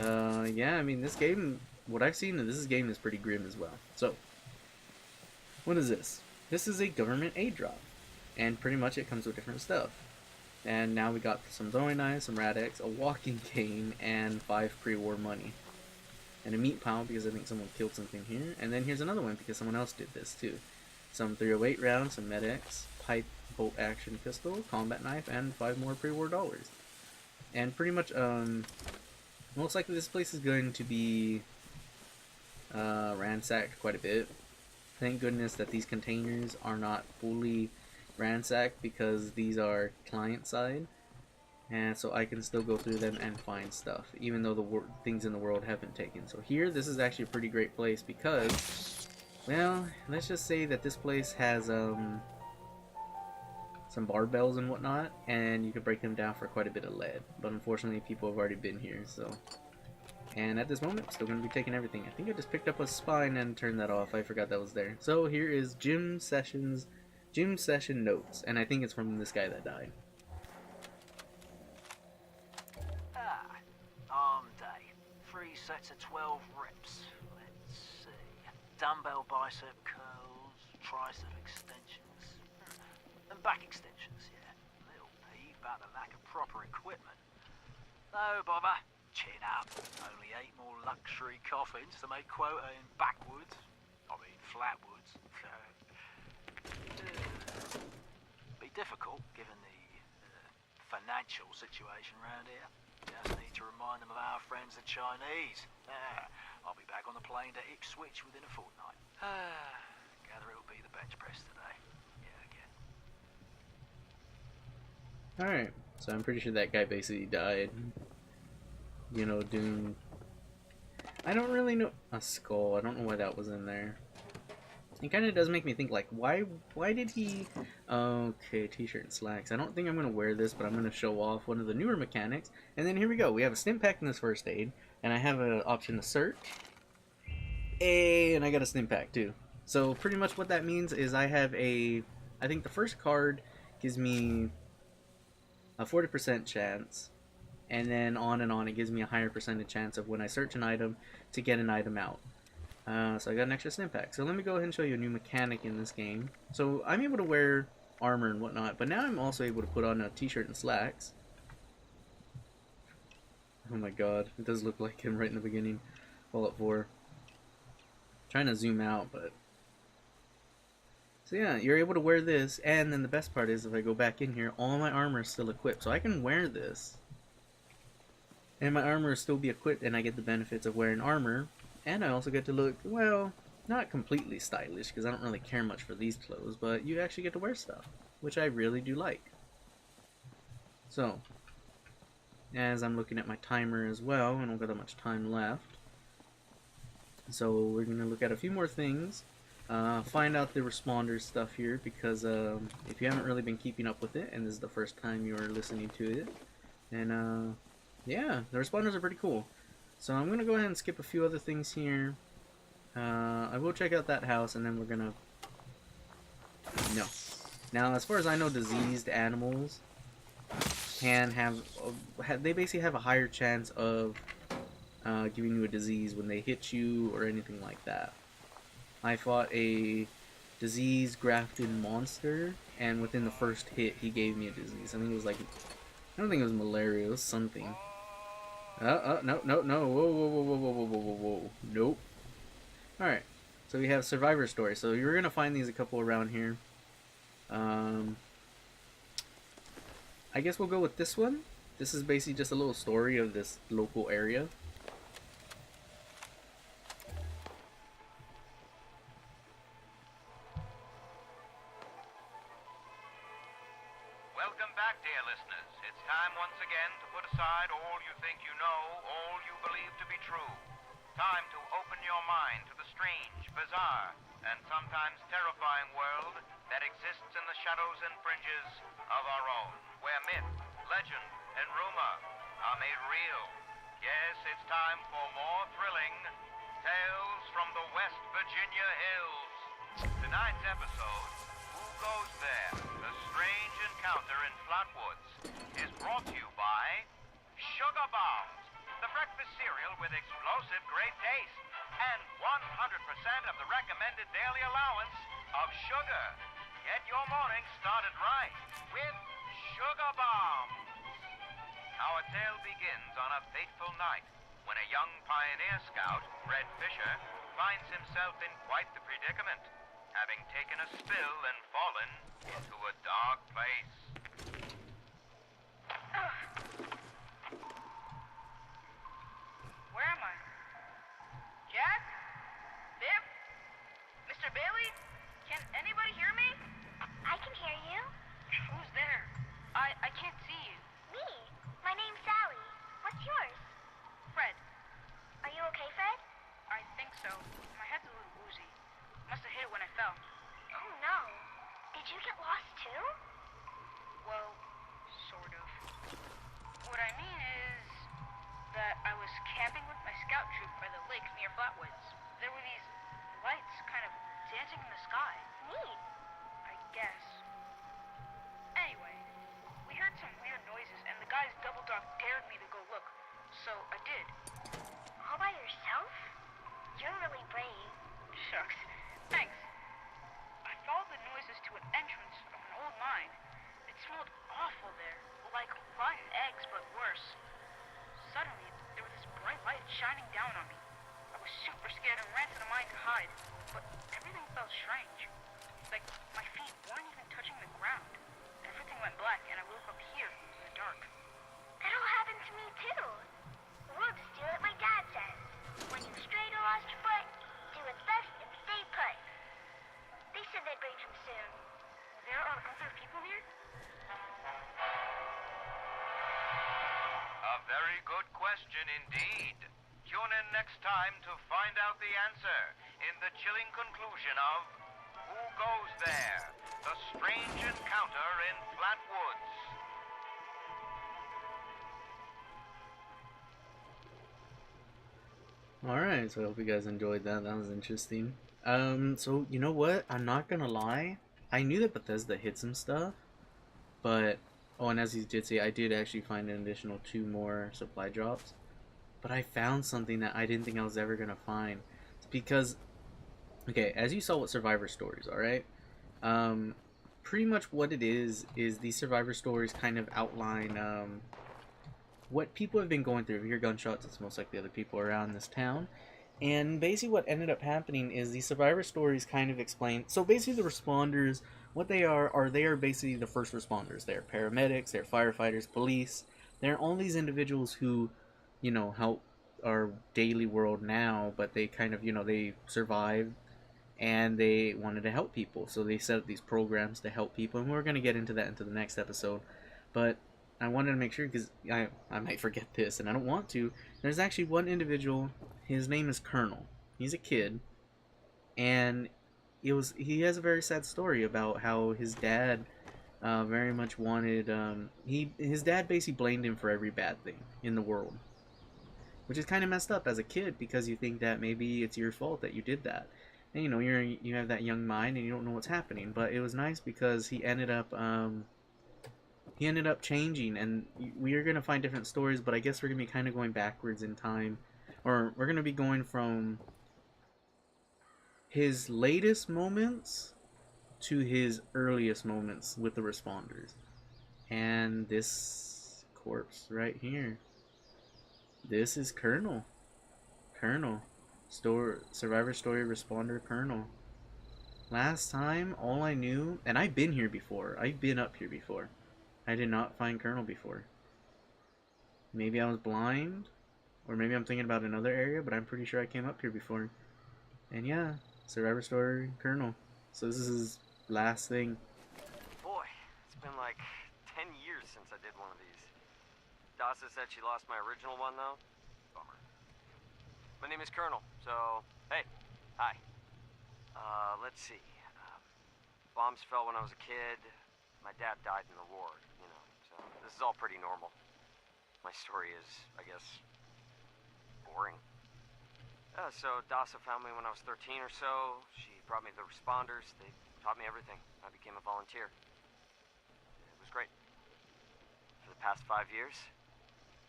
yeah, I mean, this game, what I've seen in this game is pretty grim as well. So, what is this? This is a government aid drop, and pretty much it comes with different stuff. And now we got some throwing knives, some Rad-X, a walking cane, and 5 pre-war money. And a meat pile because I think someone killed something here. And then here's another one because someone else did this too. Some 308 rounds, some Med-X, pipe bolt action pistol, combat knife, and 5 more pre-war dollars. And pretty much, most likely this place is going to be ransacked quite a bit. Thank goodness that these containers are not fully ransacked because these are client side, and so I can still go through them and find stuff even though the things in the world have been taken. So here, this is actually a pretty great place because, well, let's just say that this place has some barbells and whatnot, and you can break them down for quite a bit of lead, but unfortunately people have already been here. So, and at this moment I'm still going to be taking everything. I think I just picked up a spine and turned that off. I forgot that was there. So here is Jim Session notes, and I think it's from this guy that died. Arm day. 3 sets of 12 reps. Let's see. Dumbbell bicep curls, tricep extensions, and back extensions, yeah. Little peeve about the lack of proper equipment. No bother. Chin up. Only 8 more luxury coffins to make quota in backwoods. I mean flatwoods. Be difficult given the financial situation around here. Just need to remind them of our friends the Chinese. I'll be back on the plane to Ipswich within a fortnight. Gather it'll be the bench press today. Yeah, again. Alright, so I'm pretty sure that guy basically died. Doing... I don't really know... A skull, I don't know why that was in there. It kind of does make me think, like, why did he... Okay, t-shirt and slacks. I don't think I'm going to wear this, but I'm going to show off one of the newer mechanics. And then here we go. We have a stim pack in this first aid, and I have an option to search. And I got a stim pack, too. So, pretty much what that means is I have a... I think the first card gives me a 40% chance. And then on and on, it gives me a higher percentage chance of when I search an item to get an item out. So I got an extra stim pack. So let me go ahead and show you a new mechanic in this game. So I'm able to wear armor and whatnot, but now I'm also able to put on a t-shirt and slacks. Oh my god, it does look like him right in the beginning. Fallout 4. Trying to zoom out, but... So yeah, you're able to wear this, and then the best part is if I go back in here, all my armor is still equipped. So I can wear this, and my armor will still be equipped, and I get the benefits of wearing armor. And I also get to look, well, not completely stylish, because I don't really care much for these clothes, but you actually get to wear stuff, which I really do like. So, as I'm looking at my timer as well, and I don't got that much time left, so we're going to look at a few more things, find out the responder stuff here, because if you haven't really been keeping up with it, and this is the first time you're listening to it, and yeah, the responders are pretty cool. So I'm going to go ahead and skip a few other things here. I will check out that house, and then we're going to... No. Now, as far as I know, diseased animals can have... They basically have a higher chance of giving you a disease when they hit you or anything like that. I fought a disease grafted monster, and within the first hit, he gave me a disease. I think it was like... I don't think it was malaria, it was something. No, whoa, nope. Alright, so we have Survivor Story. So you're going to find these a couple around here. I guess we'll go with this one. This is basically just a little story of this local area. Welcome back, dear listeners. It's time once again to put aside all you think you know, all you believe to be true. Time to open your mind to the strange, bizarre, and sometimes terrifying world that exists in the shadows and fringes of our own, where myth, legend, and rumor are made real. Yes, it's time for more thrilling tales from the West Virginia hills. Tonight's episode, Who Goes There? A Strange Encounter in Flatwoods, is brought to you by Sugar Bombs, the breakfast cereal with explosive great taste and 100% of the recommended daily allowance of sugar. Get your morning started right with Sugar Bombs. Our tale begins on a fateful night when a young pioneer scout, Red Fisher, finds himself in quite the predicament, having taken a spill and fallen into a dark place. Where am I? Jack? Biff? Mr. Bailey? Can anybody hear me? I can hear you. Who's there? I can't see you. Me. My name's Sally. What's yours? Fred. Are you okay, Fred? I think so. My head's a little woozy. Must have hit it when I fell. Oh, no. Did you get lost, too? Well, sort of. What I mean is that I was camping with my scout troop by the lake near Flatwoods. There were these lights kind of dancing in the sky. Neat. I guess. Anyway, we heard some weird noises and the guy's double dog dared me to go look. So I did. All by yourself? You're really brave. Shucks. Thanks. I followed the noises to an entrance of an old mine. It smelled awful there, like rotten eggs, but worse. Suddenly, there was this bright light shining down on me. I was super scared and ran to the mine to hide, but everything felt strange. Like my feet weren't even touching the ground. Everything went black, and I woke up here in the dark. That all happened to me, too. Whoops, do what my dad says. When you strayed or lost your foot, do it first and stay put. They said they'd bring him soon. There are other people here? A very good question indeed. Tune in next time to find out the answer in the chilling conclusion of Who Goes There? The Strange Encounter in Flatwoods. Alright, so I hope you guys enjoyed that. That was interesting. So you know what? I'm not gonna lie. I knew that Bethesda hid some stuff, but and as you did say, I did actually find an additional 2 more supply drops. But I found something that I didn't think I was ever gonna find. It's because, okay, as you saw with Survivor Stories, alright? Pretty much what it is these Survivor Stories kind of outline what people have been going through. If you hear gunshots, it's most likely other people around this town. And basically what ended up happening is these Survivor Stories kind of explain. So basically the responders, what they are they are basically the first responders. They're paramedics, they're firefighters, police. They're all these individuals who, you know, help our daily world now, but they kind of, you know, they survived and they wanted to help people. So they set up these programs to help people, and we're going to get into that into the next episode. But I wanted to make sure, because I might forget this, and I don't want to. There's actually one individual, his name is Colonel. He's a kid, and he has a very sad story about how his dad very much wanted, his dad basically blamed him for every bad thing in the world. Which is kind of messed up as a kid, because you think that maybe it's your fault that you did that. And you know, you have that young mind and you don't know what's happening. But it was nice because he ended up changing, and we are going to find different stories, but I guess we're going to be kind of going backwards in time. Or we're going to be going from his latest moments to his earliest moments with the responders. And this corpse right here, this is Colonel. Survivor Story Responder Colonel. Last time, all I knew, and I've been here before. I've been up here before. I did not find Colonel before. Maybe I was blind, or maybe I'm thinking about another area, but I'm pretty sure I came up here before. And yeah, Survivor Story Colonel. So this is his last thing. Boy, it's been like 10 years since I did one of these. Dasa said she lost my original one, though. Bummer. My name is Colonel, so, hey, hi. Let's see. Bombs fell when I was a kid. My dad died in the war, you know, so this is all pretty normal. My story is, I guess, boring. So Dasa found me when I was 13 or so. She brought me the responders. They taught me everything. I became a volunteer. It was great. For the past 5 years,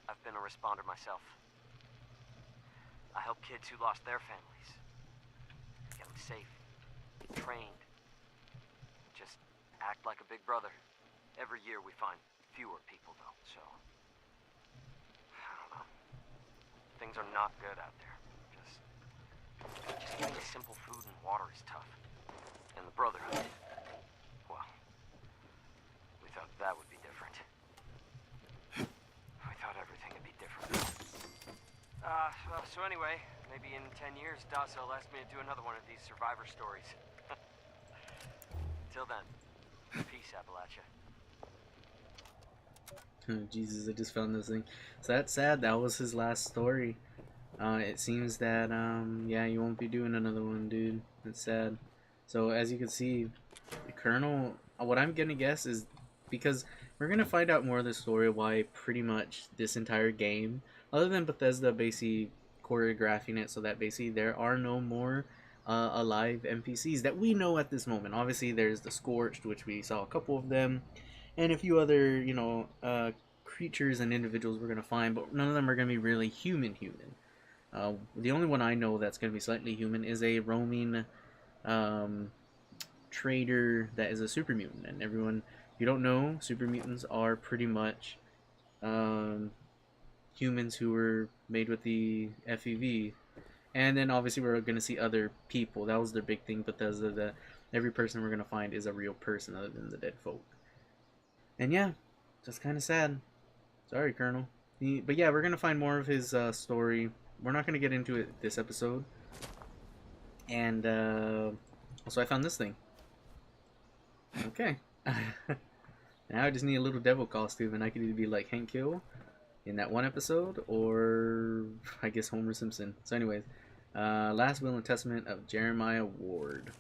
I've been a responder myself. I help kids who lost their families. Get them safe, trained. Just act like a big brother. Every year we find fewer people, though, so... I don't know. Things are not good out there. Just getting simple food and water is tough. And the Brotherhood, well, we thought that would be different. We thought everything would be different. So anyway, maybe in 10 years, Dasa will ask me to do another one of these Survivor stories. Till then, peace, Appalachia. Oh, Jesus, I just found this thing. So that's sad. That was his last story. It seems that, yeah, you won't be doing another one, dude. That's sad. So, as you can see, the Colonel, what I'm gonna guess is, because we're gonna find out more of the story why pretty much this entire game, other than Bethesda basically choreographing it so that basically there are no more alive NPCs that we know at this moment. Obviously, there's the Scorched, which we saw a couple of them, and a few other, you know, creatures and individuals we're gonna find, but none of them are gonna be really human. The only one I know that's going to be slightly human is a roaming trader that is a super mutant. And everyone, if you don't know, super mutants are pretty much humans who were made with the FEV. And then obviously we're going to see other people. That was their big thing, but that every person we're going to find is a real person other than the dead folk. And yeah, just kind of sad. Sorry, Colonel. But yeah, we're going to find more of his story. We're not going to get into it this episode. And also I found this thing. Okay. Now I just need a little devil costume, and I could either be like Hank Hill in that one episode, or I guess Homer Simpson. So anyways, Last Will and Testament of Jeremiah Ward.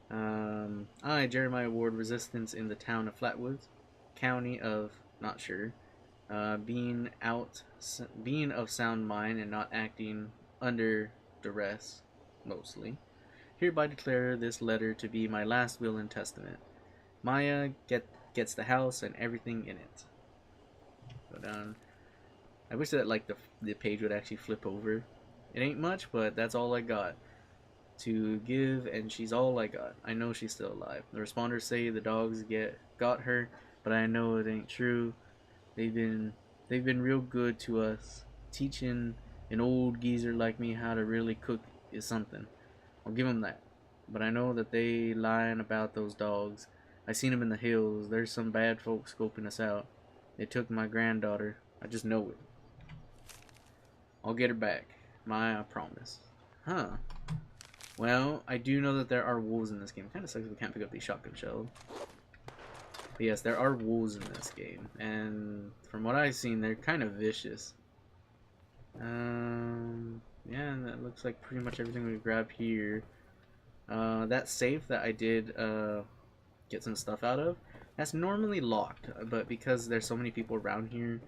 I, Jeremiah Ward, Resistance in the town of Flatwoods, county of, not sure, being of sound mind and not acting under duress, mostly, hereby declare this letter to be my last will and testament. Maya gets the house and everything in it. But I wish that like the page would actually flip over. It ain't much, but that's all I got to give, and she's all I got. I know she's still alive. The responders say the dogs got her, but I know it ain't true. They've been real good to us. Teaching an old geezer like me how to really cook is something. I'll give them that. But I know that they lying about those dogs. I seen them in the hills. There's some bad folks scoping us out. They took my granddaughter. I just know it. I'll get her back. I promise. Huh. Well, I do know that there are wolves in this game. Kind of sucks we can't pick up these shotgun shells. But yes, there are wolves in this game, and from what I've seen, they're kind of vicious. Yeah, and that looks like pretty much everything we grab here. That safe that I did get some stuff out of, that's normally locked, but because there's so many people around here,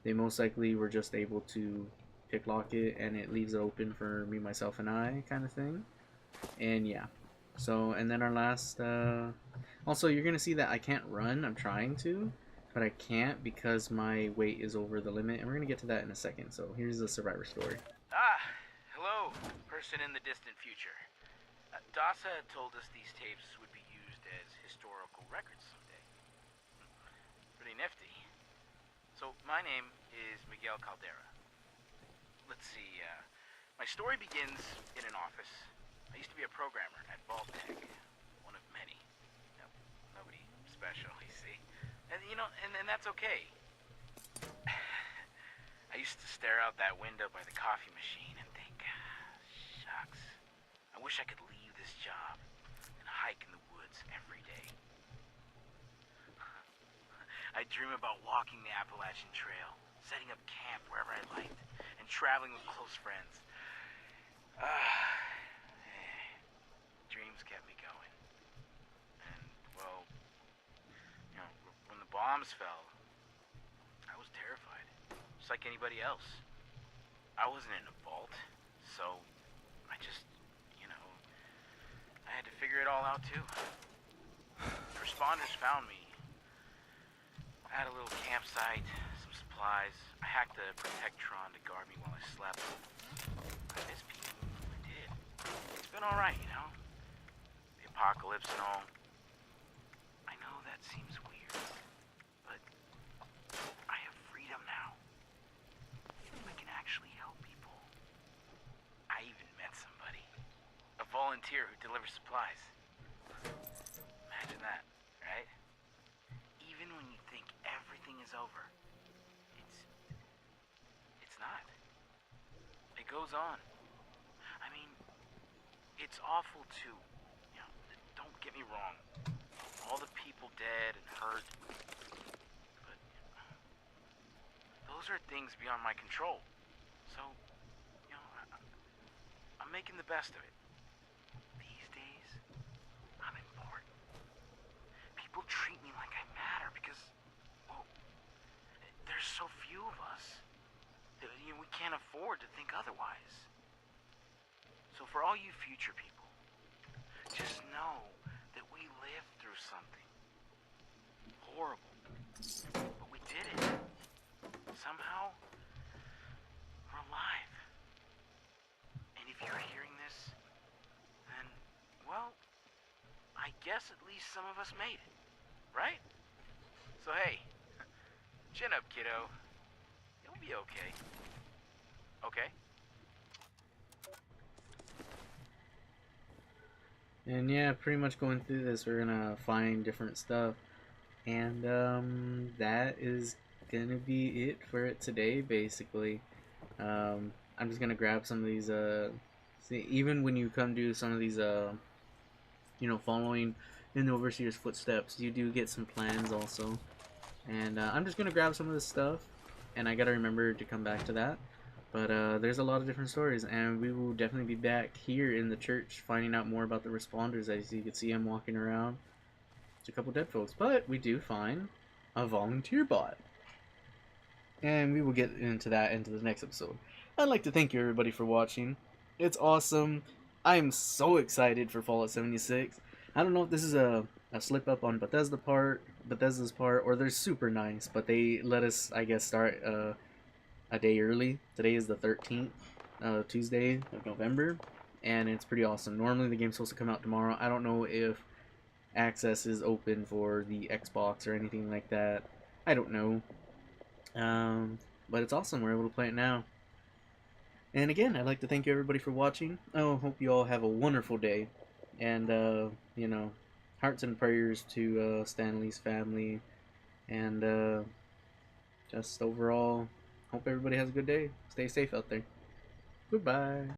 they most likely were just able to pick lock it, and it leaves it open for me, myself, and I kind of thing. And yeah. So, and then our last, also you're going to see that I can't run. I'm trying to, but I can't because my weight is over the limit, and we're going to get to that in a second. So here's the Survivor story. Hello, person in the distant future. Dasa told us these tapes would be used as historical records someday. Pretty nifty. So my name is Miguel Caldera. Let's see, My story begins in an office. I used to be a programmer at Vault-Tec, one of many. No, nobody special, you see. And and that's okay. I used to stare out that window by the coffee machine and think, shucks, I wish I could leave this job and hike in the woods every day. I dream about walking the Appalachian Trail, setting up camp wherever I liked, and traveling with close friends. Dreams kept me going. And, well, when the bombs fell, I was terrified, just like anybody else. I wasn't in a vault, so I just, I had to figure it all out too. The responders found me. I had a little campsite, some supplies. I hacked a Protectron to guard me while I slept. I miss people. I did. It's been alright, The apocalypse and all. I know that seems weird, but I have freedom now. I can actually help people. I even met somebody. A volunteer who delivers supplies. Imagine that, right? Even when you think everything is over, it's not. It goes on. I mean, it's awful too. Don't get me wrong. All the people dead and hurt. But those are things beyond my control. So, I'm making the best of it. These days, I'm important. People treat me like I matter because, well, there's so few of us that we can't afford to think otherwise. So for all you future people, just know that we lived through something horrible, but we did it. Somehow, we're alive. And if you're hearing this, then, well, I guess at least some of us made it, right? So hey, chin up, kiddo. You'll be okay. Okay? And yeah, pretty much going through this, we're gonna find different stuff. And that is gonna be it for it today, basically. I'm just gonna grab some of these, see, even when you come to some of these, following in the Overseer's footsteps, you do get some plans also. And I'm just gonna grab some of this stuff, and I gotta remember to come back to that. But there's a lot of different stories, and we will definitely be back here in the church finding out more about the responders. As you can see, I'm walking around. There's a couple dead folks, but we do find a volunteer bot. And we will get into that into the next episode. I'd like to thank you everybody for watching. It's awesome. I am so excited for Fallout 76. I don't know if this is a slip up on Bethesda's part, or they're super nice, but they let us, I guess, start a day early. Today is the 13th, Tuesday of November, and it's pretty awesome. Normally the game's supposed to come out tomorrow. I don't know if access is open for the Xbox or anything like that. I don't know. But it's awesome. We're able to play it now. And again, I'd like to thank you everybody for watching. I hope you all have a wonderful day. And, hearts and prayers to Stanley's family. And just overall, hope everybody has a good day. Stay safe out there. Goodbye.